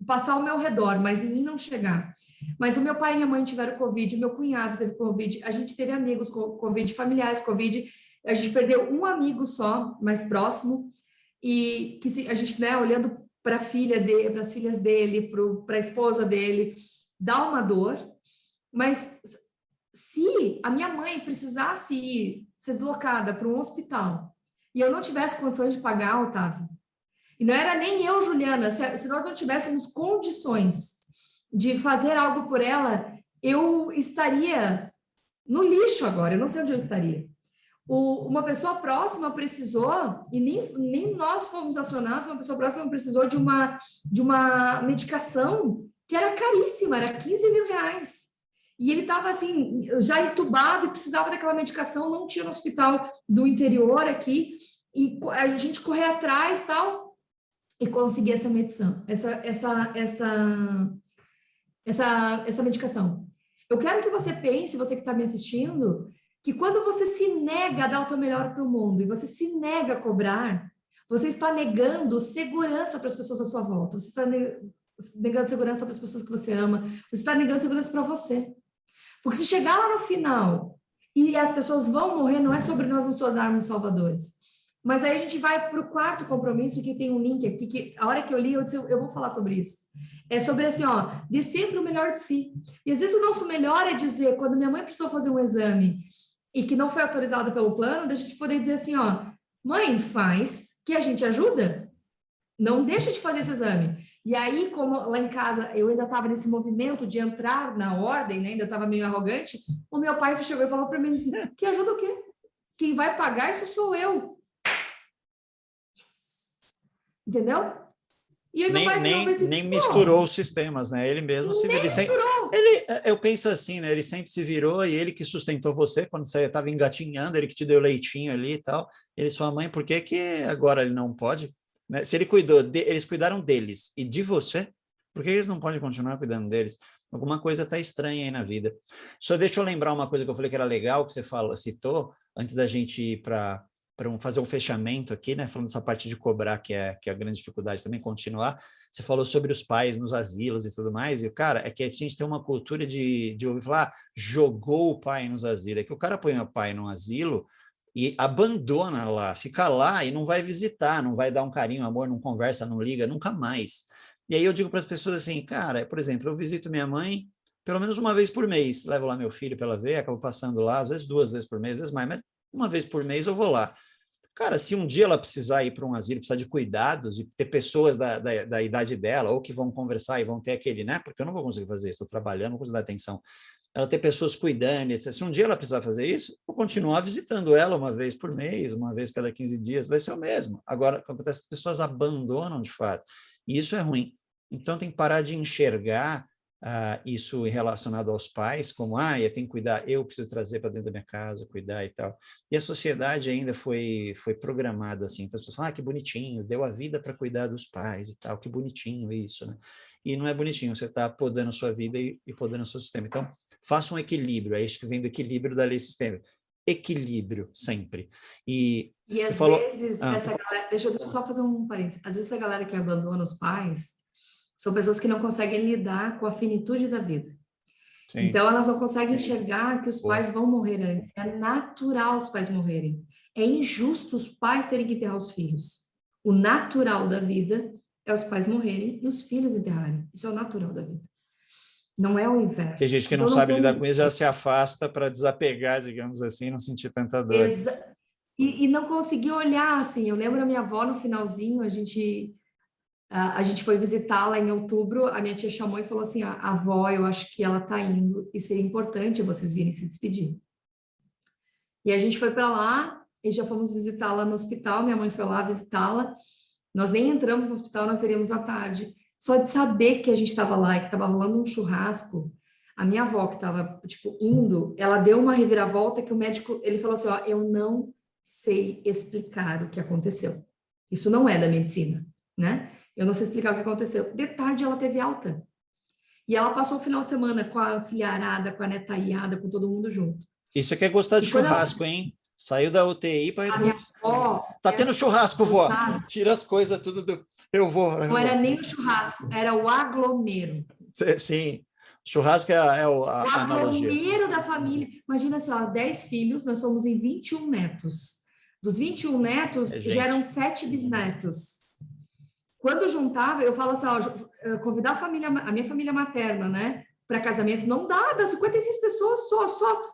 passar ao meu redor, mas em mim não chegar. Mas o meu pai e minha mãe tiveram Covid, o meu cunhado teve Covid, a gente teve amigos com Covid, familiares com Covid, a gente perdeu um amigo só, mais próximo, e que a gente, né, olhando para a filha dele, para as filhas dele, para a esposa dele, dá uma dor, mas se a minha mãe precisasse ser deslocada para um hospital e eu não tivesse condições de pagar, Otávio, e não era nem eu, Juliana, se nós não tivéssemos condições de fazer algo por ela, eu estaria no lixo agora, eu não sei onde eu estaria. Uma pessoa próxima precisou, e nem nós fomos acionados, uma pessoa próxima precisou de uma medicação que era caríssima, era 15 mil reais. E ele estava assim, já entubado e precisava daquela medicação, não tinha no hospital do interior aqui, e a gente correr atrás tal, e conseguir essa medicação, essa medicação. Eu quero que você pense, você que está me assistindo, que quando você se nega a dar o teu melhor para o mundo, e você se nega a cobrar, você está negando segurança para as pessoas à sua volta, você está negando segurança para as pessoas que você ama, você está negando segurança para você. Porque se chegar lá no final e as pessoas vão morrer, não é sobre nós nos tornarmos salvadores. Mas aí a gente vai para o 4º compromisso, que tem um link aqui, que a hora que eu li, eu disse, eu vou falar sobre isso. É sobre assim, ó, dê sempre o melhor de si. E às vezes o nosso melhor é dizer, quando minha mãe precisou fazer um exame e que não foi autorizado pelo plano, da gente poder dizer assim, ó, mãe, faz, que a gente ajuda. Não deixa de fazer esse exame. E aí, como lá em casa eu ainda estava nesse movimento de entrar na ordem, né? Ainda estava meio arrogante, o meu pai chegou e falou para mim assim, que ajuda o quê? Quem vai pagar isso sou eu. Entendeu? E aí meu pai nem misturou os sistemas, né? Ele mesmo se virou. Eu penso assim, né? Ele sempre se virou e ele que sustentou você quando você estava engatinhando, ele que te deu leitinho ali e tal. Ele, sua mãe, por que agora ele não pode? Né? Se ele cuidou, eles cuidaram deles e de você, por que eles não podem continuar cuidando deles? Alguma coisa está estranha aí na vida. Só deixa eu lembrar uma coisa que eu falei que era legal, que você citou, antes da gente ir para fazer um fechamento aqui, né? Falando dessa parte de cobrar, que é a grande dificuldade também, continuar. Você falou sobre os pais nos asilos e tudo mais, e, cara, é que a gente tem uma cultura de ouvir falar, jogou o pai nos asilos. É que o cara põe o pai num asilo e abandona lá, fica lá e não vai visitar, não vai dar um carinho, amor, não conversa, não liga, nunca mais. E aí eu digo para as pessoas assim, cara, por exemplo, eu visito minha mãe pelo menos uma vez por mês, levo lá meu filho para ela ver, acabo passando lá, às vezes 2 vezes por mês, às vezes mais, mas uma vez por mês eu vou lá. Cara, se um dia ela precisar ir para um asilo, precisar de cuidados e ter pessoas da idade dela, ou que vão conversar e vão ter aquele, né? Porque eu não vou conseguir fazer isso, estou trabalhando, não consigo dar atenção. Ela ter pessoas cuidando, etc. Se um dia ela precisar fazer isso, vou continuar visitando ela uma vez por mês, uma vez cada 15 dias, vai ser o mesmo. Agora, o que acontece é que as pessoas abandonam de fato, e isso é ruim. Então, tem que parar de enxergar isso relacionado aos pais, como, eu tenho que cuidar, eu preciso trazer para dentro da minha casa, cuidar e tal. E a sociedade ainda foi programada assim. Então, as pessoas falam, que bonitinho, deu a vida para cuidar dos pais e tal, que bonitinho isso, né? E não é bonitinho, você está podando a sua vida e podando o seu sistema. Então, faça um equilíbrio, é isso que vem do equilíbrio da lei sistêmica. Equilíbrio, sempre. E às falou... vezes, essa galera, deixa eu só fazer um parênteses, às vezes a galera que abandona os pais são pessoas que não conseguem lidar com a finitude da vida. Sim. Então, elas não conseguem enxergar que os pais vão morrer antes. É natural os pais morrerem. É injusto os pais terem que enterrar os filhos. O natural da vida é os pais morrerem e os filhos enterrarem. Isso é o natural da vida. Não é o inverso. Tem gente que não sabe lidar com isso, já se afasta para desapegar, digamos assim, não sentir tanta dor. E não conseguir olhar, assim. Eu lembro a minha avó no finalzinho, a gente foi visitá-la em outubro, a minha tia chamou e falou assim, a avó, eu acho que ela está indo e seria importante vocês virem se despedir. E a gente foi para lá e já fomos visitá-la no hospital, minha mãe foi lá visitá-la, nós nem entramos no hospital, nós teríamos à tarde. Só de saber que a gente estava lá e que estava rolando um churrasco, a minha avó que estava, indo, ela deu uma reviravolta que o médico, ele falou assim, eu não sei explicar o que aconteceu. Isso não é da medicina, né? Eu não sei explicar o que aconteceu. De tarde ela teve alta. E ela passou o final de semana com a filharada, com a netaiada, com todo mundo junto. Isso aqui é gostar de churrasco, hein? Saiu da UTI para... Tá tendo churrasco, vó. Tira as coisas tudo do... Eu vou. Não era nem o churrasco, era o aglomero. Sim. Churrasco é a analogia. O aglomero da família. Imagina só, 10 filhos, nós somos em 21 netos. Dos 21 netos, geram 7 bisnetos. Quando juntava, eu falo assim, convidar a minha família materna, né, para casamento, não dá 56 pessoas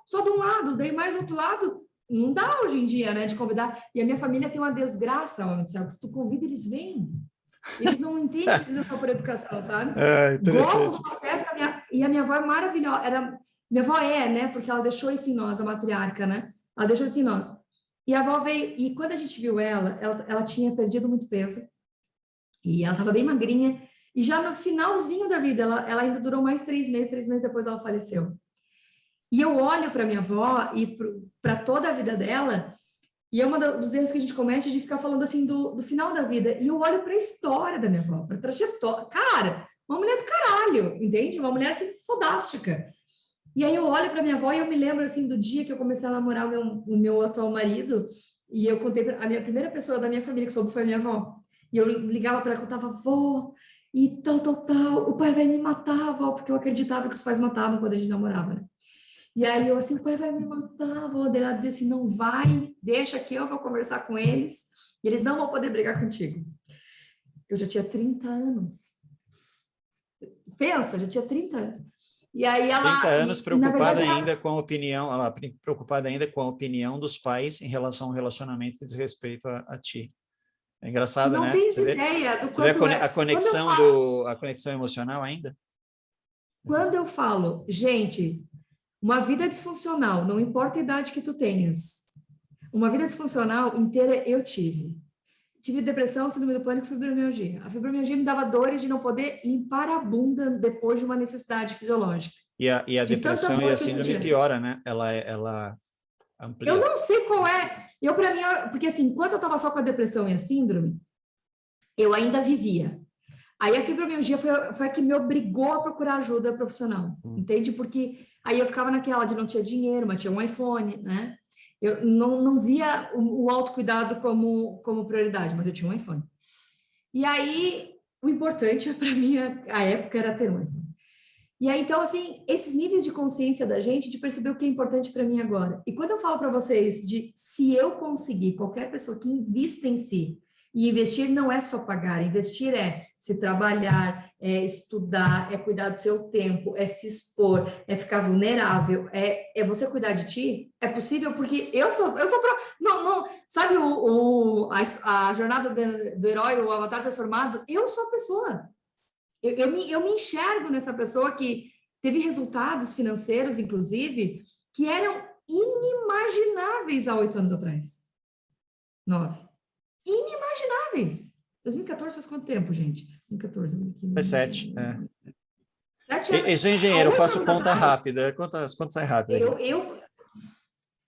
só de um lado, daí mais do outro lado, não dá hoje em dia, né, de convidar. E a minha família tem uma desgraça, que se tu convida, eles vêm. Eles não entendem que eles são por educação, sabe? Gostam de uma festa, e a minha avó é maravilhosa. Minha avó né, porque ela deixou isso em nós, a matriarca, né, ela deixou isso em nós. E a avó veio, e quando a gente viu ela tinha perdido muito peso, e ela estava bem magrinha, e já no finalzinho da vida, ela ainda durou mais 3 meses, 3 meses depois ela faleceu. E eu olho para minha avó e para toda a vida dela, e é um dos erros que a gente comete de ficar falando assim do final da vida, e eu olho para a história da minha avó, para a trajetória. Cara, uma mulher do caralho, entende? Uma mulher assim, fodástica. E aí eu olho para minha avó e eu me lembro assim do dia que eu comecei a namorar o meu atual marido, e eu contei a minha primeira pessoa da minha família que soube foi a minha avó. E eu ligava para ela, contava, vó, e tal, o pai vai me matar, vó, porque eu acreditava que os pais matavam quando a gente namorava, né? E aí eu assim, o pai vai me matar, vó. Daí ela dizia assim, não vai, deixa que eu vou conversar com eles, e eles não vão poder brigar contigo. Eu já tinha 30 anos. Pensa, já tinha 30 anos. E aí ela... 30 anos preocupada ainda com a opinião, preocupada ainda com a opinião dos pais em relação ao relacionamento que diz respeito a ti. É engraçado, né? Não tens ideia do quanto a conexão a conexão emocional ainda? Quando eu falo, gente, uma vida disfuncional, não importa a idade que tu tenhas, uma vida disfuncional inteira eu tive. Tive depressão, síndrome do pânico, fibromialgia. A fibromialgia me dava dores de não poder limpar a bunda depois de uma necessidade fisiológica. E a depressão e a síndrome piora, né? Ela amplia. Eu não sei qual é. Para mim, porque assim, enquanto eu estava só com a depressão e a síndrome, eu ainda vivia. Aí a fibromialgia foi a que me obrigou a procurar ajuda profissional, entende? Porque aí eu ficava naquela de não tinha dinheiro, mas tinha um iPhone, né? Eu não via o autocuidado como prioridade, mas eu tinha um iPhone. E aí, o importante para mim, a época, era ter um iPhone. E aí, então, assim, esses níveis de consciência da gente, de perceber o que é importante para mim agora. E quando eu falo para vocês de se eu conseguir, qualquer pessoa que invista em si, E investir não é só pagar, investir é se trabalhar, é estudar, é cuidar do seu tempo, é se expor, é ficar vulnerável, é você cuidar de ti. É possível porque não, sabe a jornada do herói, o avatar transformado? Eu sou a pessoa. Eu me enxergo nessa pessoa que teve resultados financeiros, inclusive, que eram inimagináveis há 8 anos atrás. 9. Inimagináveis. 2014 faz quanto tempo, gente? 2014, 2015. Faz 7. 7 anos. Eu sou engenheiro, eu faço conta rápida. Conta sai rápido.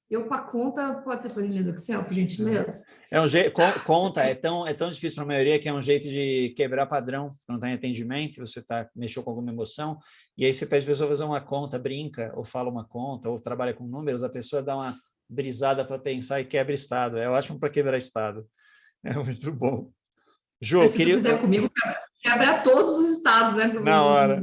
Eu para conta, pode ser planilha do Excel, por gentileza? É um jeito, conta, é tão difícil para a maioria que é um jeito de quebrar padrão, não está em atendimento, você mexeu com alguma emoção, e aí você pede a pessoa fazer uma conta, brinca, ou fala uma conta, ou trabalha com números, a pessoa dá uma brisada para pensar e quebra estado. É ótimo para quebrar estado. É muito bom. Ju, se tu fizer comigo, quebra todos os estados, né? Na hora.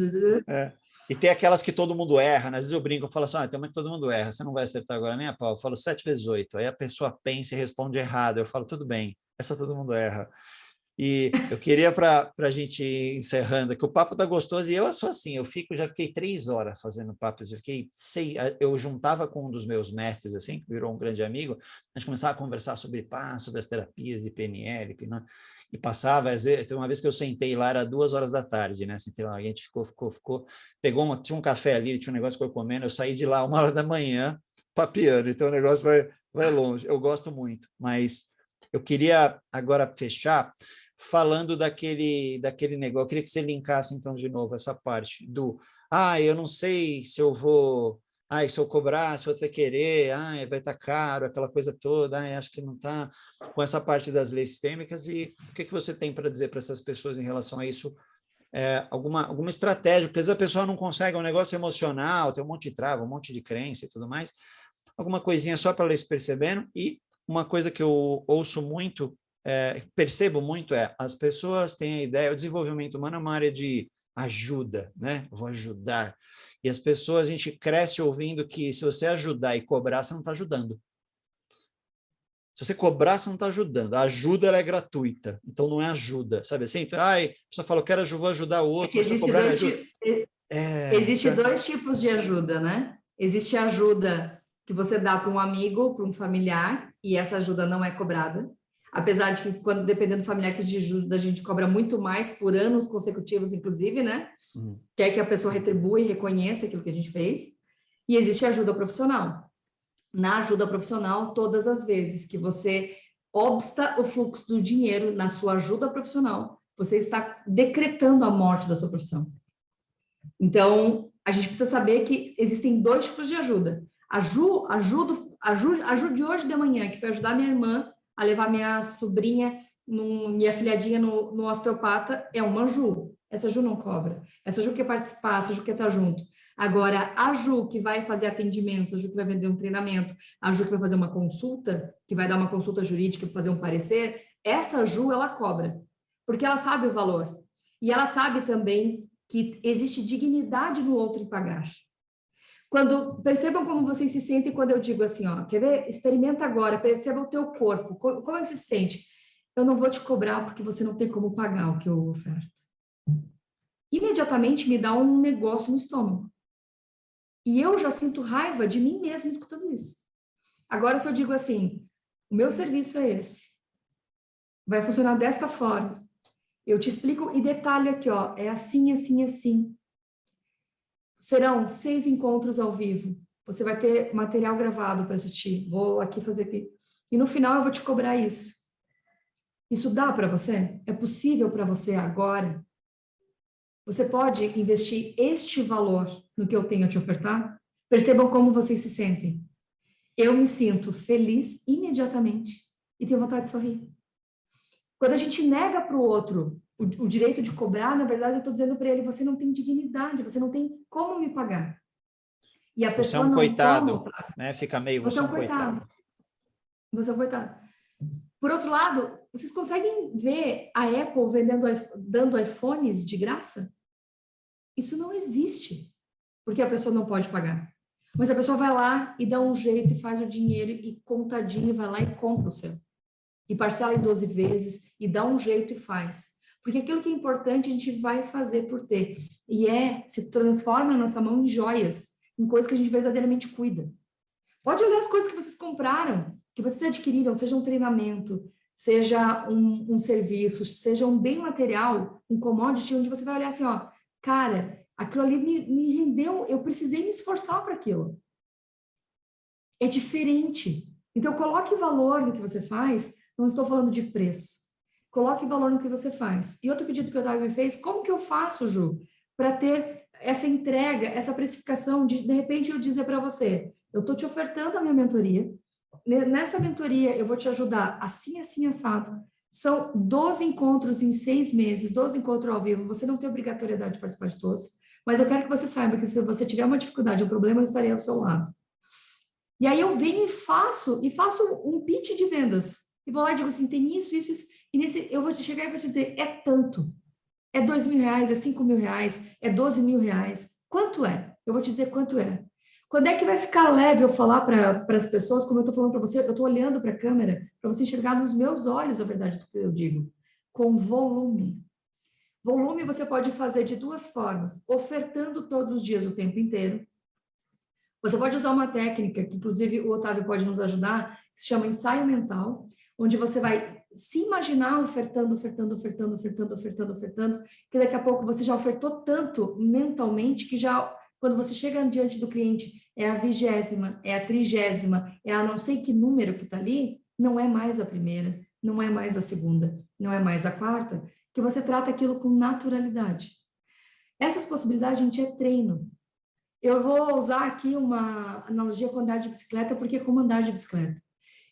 E tem aquelas que todo mundo erra, né? Às vezes eu brinco, eu falo assim, tem uma que todo mundo erra, você não vai acertar agora nem a pau. Eu falo 7 vezes 8. Aí a pessoa pensa e responde errado. Eu falo, tudo bem, essa todo mundo erra. E eu queria, para a gente ir encerrando, que o papo tá gostoso, e eu sou assim, já fiquei 3 horas fazendo papos, eu juntava com um dos meus mestres, assim, que virou um grande amigo, a gente começava a conversar sobre as terapias de PNL, e passava, uma vez que eu sentei lá, era 2 horas da tarde, né, sentei lá, a gente ficou, tinha um café ali, tinha um negócio que eu comendo, eu saí de lá 1 hora da manhã, papeando, então o negócio vai longe, eu gosto muito, mas eu queria agora fechar falando daquele negócio, eu queria que você linkasse então de novo essa parte do, eu não sei se eu vou, se eu cobrar, se o outro vai querer, vai estar caro, aquela coisa toda, acho que não está, com essa parte das leis sistêmicas, e o que você tem para dizer para essas pessoas em relação a isso? Alguma estratégia, porque às vezes a pessoa não consegue, é um negócio emocional, tem um monte de trava, um monte de crença e tudo mais, alguma coisinha só para ela ir se percebendo. E uma coisa que eu ouço muito, percebo muito, as pessoas têm a ideia, o desenvolvimento humano é uma área de ajuda, né? Eu vou ajudar. E as pessoas, a gente cresce ouvindo que se você ajudar e cobrar, você não está ajudando. Se você cobrar, você não está ajudando. A ajuda, ela é gratuita, então não é ajuda, sabe assim? Então, a pessoa fala, vou ajudar o outro, mas se eu cobrar, me ajuda. Existe 2 tipos de ajuda, né? Existe a ajuda que você dá para um amigo, para um familiar, e essa ajuda não é cobrada. Apesar de que, dependendo do familiar que a gente ajuda, a gente cobra muito mais por anos consecutivos, inclusive, né? Quer que a pessoa retribua e reconheça aquilo que a gente fez. E existe a ajuda profissional. Na ajuda profissional, todas as vezes que você obsta o fluxo do dinheiro na sua ajuda profissional, você está decretando a morte da sua profissão. Então, a gente precisa saber que existem 2 tipos de ajuda. Ajude hoje de manhã, que foi ajudar minha irmã a levar minha sobrinha, minha filhadinha no osteopata, é uma Ju. Essa Ju não cobra. Essa Ju quer participar, essa Ju quer estar junto. Agora, a Ju que vai fazer atendimento, a Ju que vai vender um treinamento, a Ju que vai fazer uma consulta, que vai dar uma consulta jurídica para fazer um parecer, essa Ju, ela cobra. Porque ela sabe o valor. E ela sabe também que existe dignidade no outro em pagar. Percebam como vocês se sentem quando eu digo assim, quer ver? Experimenta agora, perceba o teu corpo, como é que você se sente? Eu não vou te cobrar porque você não tem como pagar o que eu oferto. Imediatamente me dá um negócio no estômago. E eu já sinto raiva de mim mesma escutando isso. Agora, se eu digo assim, o meu serviço é esse, vai funcionar desta forma, eu te explico e detalhe aqui, é assim, assim, assim. Serão 6 encontros ao vivo. Você vai ter material gravado para assistir. Vou aqui fazer aqui. E no final eu vou te cobrar isso. Isso dá para você? É possível para você agora? Você pode investir este valor no que eu tenho a te ofertar? Percebam como vocês se sentem. Eu me sinto feliz imediatamente e tenho vontade de sorrir. Quando a gente nega para o outro o direito de cobrar, na verdade, eu estou dizendo para ele, você não tem dignidade, você não tem como me pagar. E a pessoa você é um não coitado, né? Fica meio, você é um coitado. Você é um coitado. Por outro lado, vocês conseguem ver a Apple dando iPhones de graça? Isso não existe, porque a pessoa não pode pagar. Mas a pessoa vai lá e dá um jeito e faz o dinheiro e contadinho, vai lá e compra o seu. e parcela em 12 vezes e dá um jeito e faz. Porque aquilo que é importante a gente vai fazer por ter. E se transforma a nossa mão em joias, em coisas que a gente verdadeiramente cuida. Pode olhar as coisas que vocês compraram, que vocês adquiriram, seja um treinamento, seja um serviço, seja um bem material, um commodity, onde você vai olhar assim, ó, cara, aquilo ali me rendeu, eu precisei me esforçar para aquilo. É diferente. Então, coloque valor no que você faz, não estou falando de preço. Coloque valor no que você faz. E outro pedido que o Otávio me fez, como que eu faço, Ju, para ter essa entrega, essa precificação de repente, eu dizer para você, eu estou te ofertando a minha mentoria, nessa mentoria eu vou te ajudar assim, assim, assado. São 12 encontros em 6 meses, 12 encontros ao vivo, você não tem obrigatoriedade de participar de todos, mas eu quero que você saiba que se você tiver uma dificuldade, um problema, eu estarei ao seu lado. E aí eu venho e faço um pitch de vendas. E vou lá e digo assim, tem isso, isso, isso. E nesse, eu vou te chegar e vou te dizer, é tanto. É R$2.000, é R$5.000, é R$12.000. Quanto é? Eu vou te dizer quanto é. Quando é que vai ficar leve eu falar para as pessoas, como eu estou falando para você, eu estou olhando para a câmera, para você enxergar nos meus olhos a verdade do que eu digo. Com volume. Volume você pode fazer de duas formas. Ofertando todos os dias, o tempo inteiro. Você pode usar uma técnica, que inclusive o Otávio pode nos ajudar, que se chama ensaio mental, onde você vai se imaginar ofertando, ofertando, ofertando, ofertando, ofertando, ofertando, que daqui a pouco você já ofertou tanto mentalmente que já, quando você chega diante do cliente, é a 20ª, é a 30ª, é a não sei que número que está ali, não é mais a primeira, não é mais a segunda, não é mais a quarta, que você trata aquilo com naturalidade. Essas possibilidades, gente, é treino. Eu vou usar aqui uma analogia com andar de bicicleta, porque é como andar de bicicleta.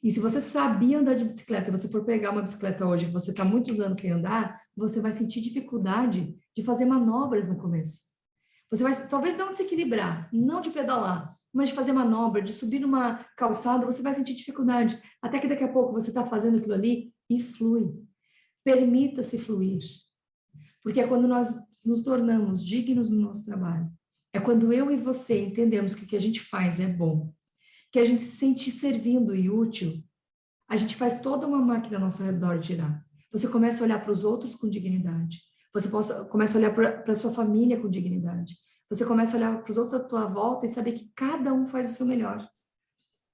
E se você sabia andar de bicicleta, você for pegar uma bicicleta hoje, que você está muitos anos sem andar, você vai sentir dificuldade de fazer manobras no começo. Você vai, talvez não de se equilibrar, não de pedalar, mas de fazer manobra, de subir numa calçada, você vai sentir dificuldade. Até que daqui a pouco você está fazendo aquilo ali e flui. Permita-se fluir. Porque é quando nós nos tornamos dignos no nosso trabalho. É quando eu e você entendemos que o que a gente faz é bom, que a gente se sente servindo e útil, a gente faz toda uma máquina ao nosso redor girar. Você começa a olhar para os outros com dignidade. Você começa a olhar para a sua família com dignidade. Você começa a olhar para os outros à tua volta e saber que cada um faz o seu melhor.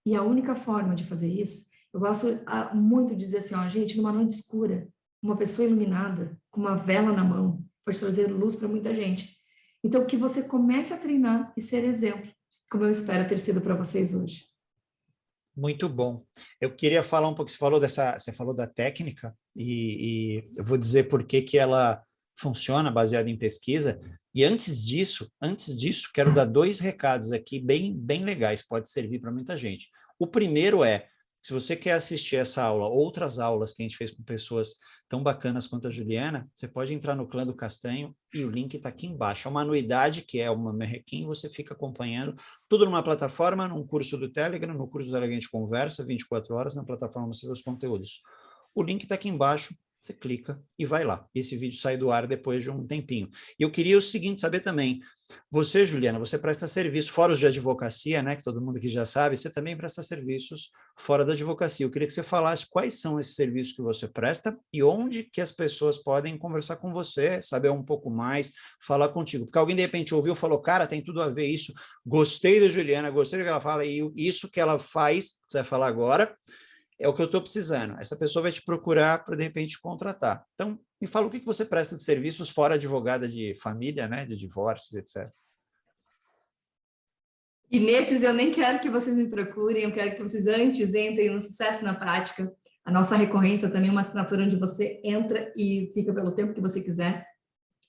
E a única forma de fazer isso, eu gosto muito de dizer assim, ó, gente, numa noite escura, uma pessoa iluminada, com uma vela na mão, pode trazer luz para muita gente. Então, que você comece a treinar e ser exemplo, como eu espero ter sido para vocês hoje. Muito bom. Eu queria falar um pouco, você falou da técnica, e eu vou dizer por que ela funciona baseada em pesquisa. E antes disso, quero dar 2 recados aqui bem legais, pode servir para muita gente. O primeiro é, se você quer assistir essa aula, outras aulas que a gente fez com pessoas tão bacanas quanto a Juliana, você pode entrar no Clã do Castanho e o link está aqui embaixo. É uma anuidade, que é uma merrequim, você fica acompanhando tudo numa plataforma, num curso do Telegram, no curso do Telegram a gente conversa 24 horas, na plataforma você vê os conteúdos. O link está aqui embaixo, você clica e vai lá. Esse vídeo sai do ar depois de um tempinho. E eu queria o seguinte, saber também, você, Juliana, você presta serviço, fora os de advocacia, né, que todo mundo aqui já sabe, você também presta serviços fora da advocacia. Eu queria que você falasse quais são esses serviços que você presta e onde que as pessoas podem conversar com você, saber um pouco mais, falar contigo. Porque alguém, de repente, ouviu e falou, cara, tem tudo a ver isso, gostei da Juliana, gostei do que ela fala, e isso que ela faz, você vai falar agora, é o que eu estou precisando. Essa pessoa vai te procurar para, de repente, contratar. Então, me fala o que você presta de serviços fora advogada de família, né, de divórcios, etc. E nesses eu nem quero que vocês me procurem, eu quero que vocês antes entrem no Sucesso na Prática. A nossa recorrência também é uma assinatura onde você entra e fica pelo tempo que você quiser,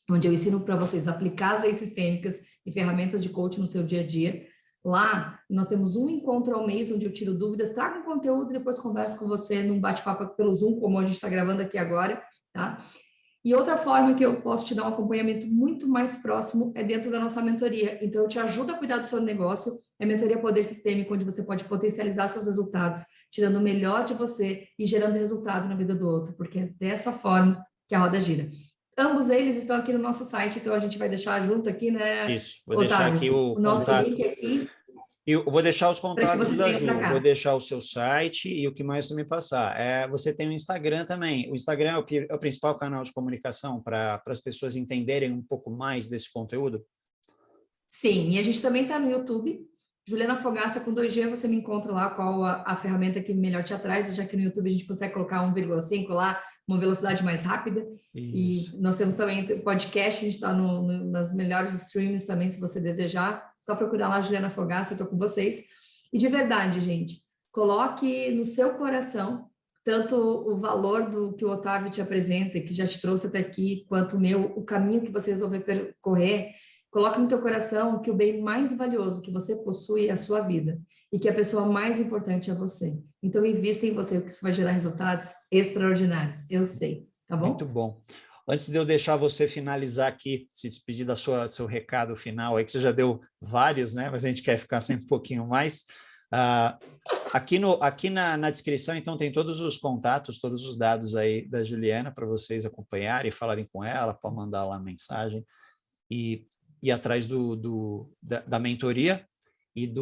onde eu ensino para vocês aplicar as leis sistêmicas e ferramentas de coaching no seu dia a dia. Lá, nós temos um encontro ao mês, onde eu tiro dúvidas, trago um conteúdo e depois converso com você num bate-papo pelo Zoom, como a gente está gravando aqui agora, tá? E outra forma que eu posso te dar um acompanhamento muito mais próximo é dentro da nossa mentoria. Então, eu te ajudo a cuidar do seu negócio. É a mentoria Poder Sistêmico, onde você pode potencializar seus resultados, tirando o melhor de você e gerando resultado na vida do outro, porque é dessa forma que a roda gira. Ambos eles estão aqui no nosso site, então a gente vai deixar junto aqui, né, Isso, vou Otávio? deixar aqui o nosso contato. link aqui. E eu vou deixar os para que contatos vocês da venham Ju, para vou cá. deixar o seu site e o que mais você me passar. Você tem o Instagram também. O Instagram é o principal canal de comunicação para as pessoas entenderem um pouco mais desse conteúdo? Sim, e a gente também está no YouTube. Juliana Fogaça com 2G, você me encontra lá qual a ferramenta que melhor te atrai, já que no YouTube a gente consegue colocar 1,5 lá, uma velocidade mais rápida. E Isso. nós temos também podcast, a gente está nas melhores streams também, se você desejar. Só procurar lá Juliana Fogaça, eu estou com vocês. E de verdade, gente, coloque no seu coração tanto o valor do que o Otávio te apresenta, que já te trouxe até aqui, quanto o caminho que você resolveu percorrer. Coloque no teu coração que o bem mais valioso que você possui é a sua vida e que a pessoa mais importante é você. Então, invista em você, porque isso vai gerar resultados extraordinários. Eu sei, tá Muito bom? bom. Antes de eu deixar você finalizar aqui, se despedir da seu recado final, aí que você já deu vários, né? Mas a gente quer ficar sempre um pouquinho mais. Aqui na descrição, então, tem todos os contatos, todos os dados aí da Juliana para vocês acompanharem, falarem com ela, para mandar lá mensagem e ir atrás da mentoria e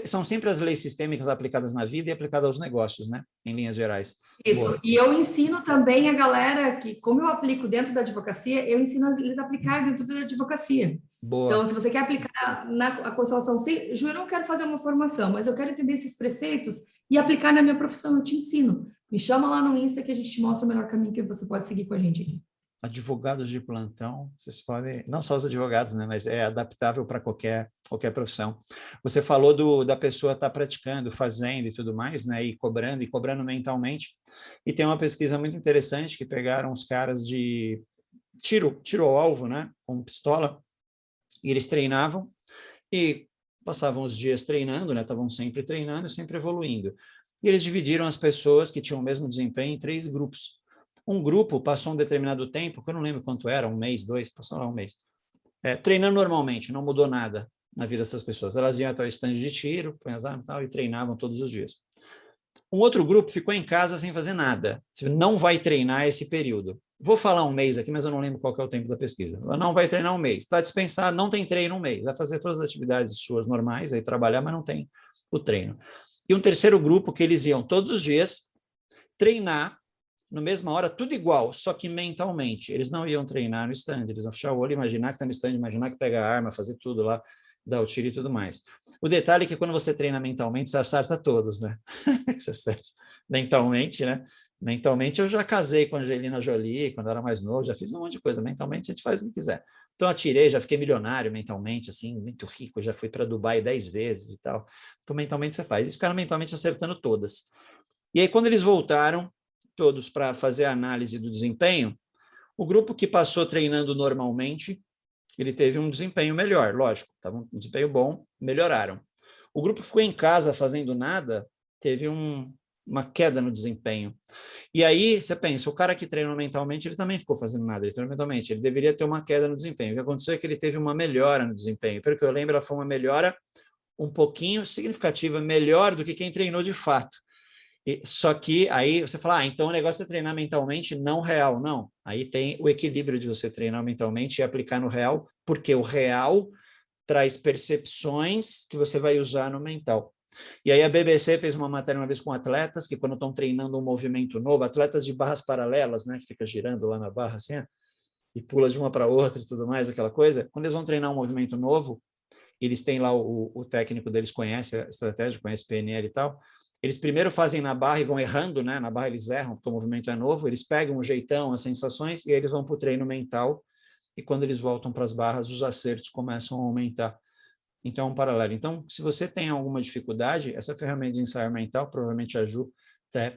são sempre as leis sistêmicas aplicadas na vida e aplicadas aos negócios, né? Em linhas gerais. Isso. Boa. E eu ensino também a galera que, como eu aplico dentro da advocacia, eu ensino eles a aplicar dentro da advocacia. Boa. Então, se você quer aplicar na constelação, Ju, eu não quero fazer uma formação, mas eu quero entender esses preceitos e aplicar na minha profissão, eu te ensino. Me chama lá no Insta que a gente te mostra o melhor caminho que você pode seguir com a gente aqui. Advogados de plantão, vocês podem, não só os advogados, né, mas é adaptável para qualquer profissão. Você falou da pessoa estar praticando, fazendo e tudo mais, né, e cobrando mentalmente. E tem uma pesquisa muito interessante que pegaram os caras de tiro ao alvo, né, com pistola, e eles treinavam e passavam os dias treinando, né, estavam sempre treinando, sempre evoluindo. E eles dividiram as pessoas que tinham o mesmo desempenho em 3 grupos. Um grupo passou um determinado tempo, que eu não lembro quanto era, 1 mês, 2, passou lá 1 mês, treinando normalmente, não mudou nada na vida dessas pessoas. Elas iam até o estande de tiro, põem as armas e tal, e treinavam todos os dias. Um outro grupo ficou em casa sem fazer nada. Você não vai treinar esse período. Vou falar 1 mês aqui, mas eu não lembro qual que é o tempo da pesquisa. Ela não vai treinar 1 mês. Está dispensado, não tem treino 1 mês. Vai fazer todas as atividades suas normais, aí trabalhar, mas não tem o treino. E um terceiro grupo que eles iam todos os dias treinar na mesma hora, tudo igual, só que mentalmente. Eles não iam treinar no stand, eles iam fechar o olho, imaginar que está no stand, imaginar que pega a arma, fazer tudo lá, dar o tiro e tudo mais. O detalhe é que quando você treina mentalmente, você acerta todos, né? Você acerta mentalmente, né? Mentalmente eu já casei com a Angelina Jolie, quando eu era mais novo, já fiz um monte de coisa. Mentalmente a gente faz o que quiser. Então atirei, já fiquei milionário mentalmente, assim, muito rico, já fui para Dubai 10 vezes e tal. Então mentalmente você faz. Eles ficaram mentalmente acertando todas. E aí quando eles voltaram, todos para fazer a análise do desempenho, o grupo que passou treinando normalmente, ele teve um desempenho melhor, lógico, estava um desempenho bom, melhoraram. O grupo que ficou em casa fazendo nada, teve uma queda no desempenho. E aí, você pensa, o cara que treinou mentalmente, ele também ficou fazendo nada, ele treinou mentalmente, ele deveria ter uma queda no desempenho. O que aconteceu é que ele teve uma melhora no desempenho. Pelo que eu lembro, ela foi uma melhora um pouquinho significativa, melhor do que quem treinou de fato. Só que aí você fala, então o negócio é treinar mentalmente, não real. Não, aí tem o equilíbrio de você treinar mentalmente e aplicar no real, porque o real traz percepções que você vai usar no mental. E aí a BBC fez uma matéria uma vez com atletas que quando estão treinando um movimento novo, atletas de barras paralelas, né, que fica girando lá na barra assim, e pula de uma para outra e tudo mais, aquela coisa, quando eles vão treinar um movimento novo, eles têm lá o técnico deles, conhece a estratégia, conhece PNL e tal, eles primeiro fazem na barra e vão errando, né? Na barra eles erram, porque o movimento é novo, eles pegam o jeitão, as sensações, e aí eles vão para o treino mental, e quando eles voltam para as barras, os acertos começam a aumentar. Então, é um paralelo. Então, se você tem alguma dificuldade, essa ferramenta de ensaio mental, provavelmente a Ju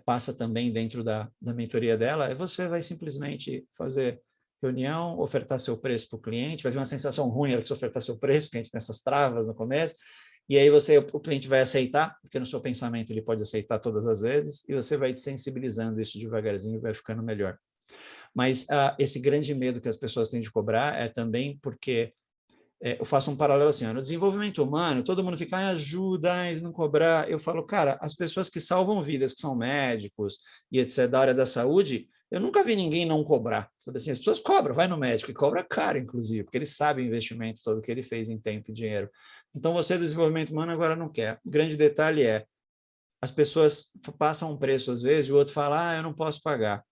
passa também dentro da mentoria dela, você vai simplesmente fazer reunião, ofertar seu preço para o cliente, vai ter uma sensação ruim na hora que você ofertar seu preço, porque a gente tem essas travas no começo, e aí o cliente vai aceitar, porque no seu pensamento ele pode aceitar todas as vezes, e você vai te sensibilizando isso devagarzinho e vai ficando melhor. Mas esse grande medo que as pessoas têm de cobrar é também porque eu faço um paralelo assim, no desenvolvimento humano, todo mundo fica, ajuda, não cobrar. Eu falo, cara, as pessoas que salvam vidas, que são médicos e etc., da área da saúde, Eu nunca vi ninguém não cobrar. Sabe assim, as pessoas cobram, vai no médico e cobra caro, inclusive, porque ele sabe o investimento todo que ele fez em tempo e dinheiro. Então, você do desenvolvimento humano agora não quer. O grande detalhe é, as pessoas passam um preço às vezes e o outro fala, eu não posso pagar.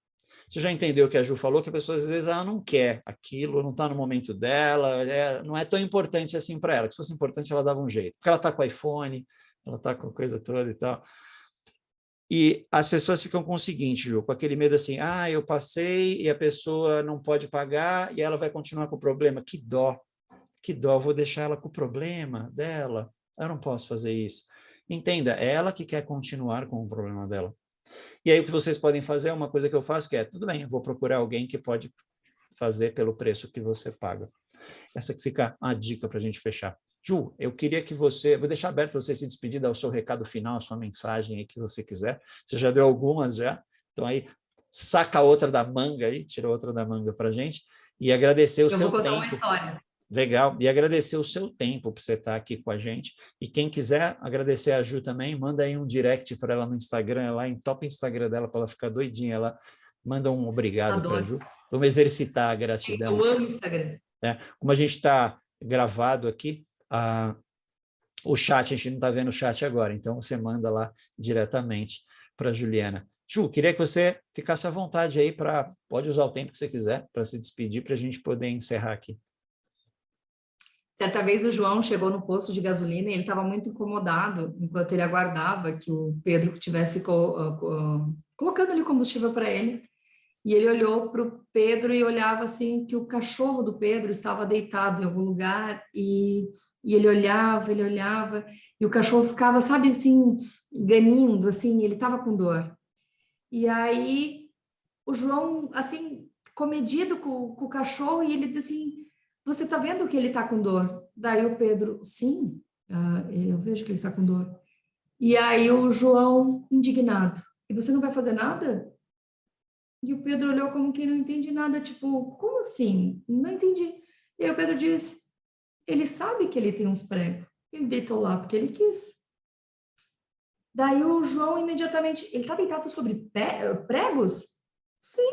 Você já entendeu o que a Ju falou? Que a pessoa às vezes ela não quer aquilo, não está no momento dela, não é tão importante assim para ela. Se fosse importante, ela dava um jeito. Porque ela está com o iPhone, ela está com a coisa toda e tal. E as pessoas ficam com o seguinte, Ju, com aquele medo assim, eu passei e a pessoa não pode pagar e ela vai continuar com o problema. Que dó, vou deixar ela com o problema dela. Eu não posso fazer isso. Entenda, é ela que quer continuar com o problema dela. E aí o que vocês podem fazer é uma coisa que eu faço, que é, tudo bem, eu vou procurar alguém que pode fazer pelo preço que você paga. Essa que fica a dica para a gente fechar. Ju, eu queria que você, vou deixar aberto para você se despedir, dar o seu recado final, a sua mensagem aí que você quiser. Você já deu algumas já, então aí saca outra da manga aí, tira outra da manga para a gente e agradecer o seu tempo. Eu vou contar uma história. Legal, e agradecer o seu tempo por você estar aqui com a gente. E quem quiser agradecer a Ju também, manda aí um direct para ela no Instagram, lá em top Instagram dela, para ela ficar doidinha lá. Manda um obrigado para a Ju. Vamos exercitar a gratidão. Eu amo Instagram. Como a gente está gravado aqui, o chat, a gente não está vendo o chat agora, então você manda lá diretamente para a Juliana. Ju, queria que você ficasse à vontade aí, pode usar o tempo que você quiser para se despedir, para a gente poder encerrar aqui. Certa vez o João chegou no posto de gasolina e ele estava muito incomodado enquanto ele aguardava que o Pedro estivesse colocando ali combustível para ele. E ele olhou para o Pedro e olhava assim que o cachorro do Pedro estava deitado em algum lugar e ele olhava, e o cachorro ficava, sabe, assim, ganindo, assim, ele estava com dor. E aí o João, assim, comedido com o cachorro, e ele diz assim, você está vendo que ele está com dor? Daí o Pedro, sim, eu vejo que ele está com dor. E aí o João, indignado, e você não vai fazer nada? E o Pedro olhou como quem não entende nada, tipo, como assim? Não entendi. E aí o Pedro disse, ele sabe que ele tem uns pregos. Ele deitou lá porque ele quis. Daí o João imediatamente, ele está deitado sobre pregos? Sim.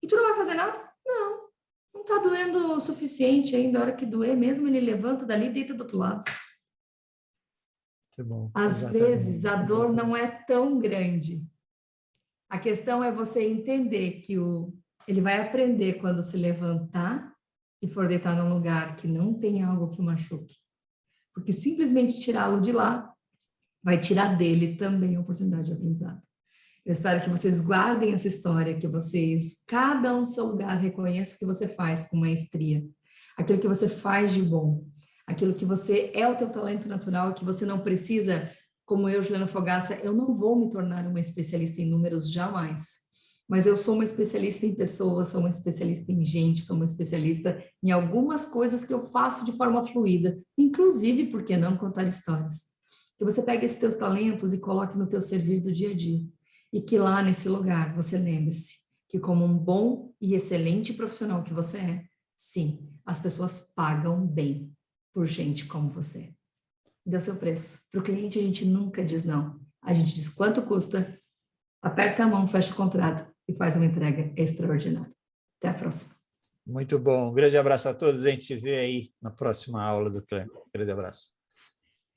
E tu não vai fazer nada? Não. Não está doendo o suficiente ainda. A hora que doer mesmo, ele levanta dali e deita do outro lado. Muito bom. Às vezes, a dor não é tão grande. A questão é você entender que ele vai aprender quando se levantar e for deitar num lugar que não tem algo que o machuque. Porque simplesmente tirá-lo de lá vai tirar dele também a oportunidade de aprendizado. Eu espero que vocês guardem essa história, que vocês, cada um no seu lugar, reconheçam o que você faz com maestria, aquilo que você faz de bom, aquilo que você é o teu talento natural, que você não precisa, como eu, Juliana Fogaça, eu não vou me tornar uma especialista em números jamais, mas eu sou uma especialista em pessoas, sou uma especialista em gente, sou uma especialista em algumas coisas que eu faço de forma fluida, inclusive, por que não contar histórias? Que você pegue esses teus talentos e coloque no teu servir do dia a dia. E que lá nesse lugar você lembre-se que como um bom e excelente profissional que você é, sim, as pessoas pagam bem por gente como você. Dê o seu preço. Para o cliente a gente nunca diz não. A gente diz quanto custa, aperta a mão, fecha o contrato e faz uma entrega extraordinária. Até a próxima. Muito bom. Um grande abraço a todos. A gente se vê aí na próxima aula do Clã. Um grande abraço.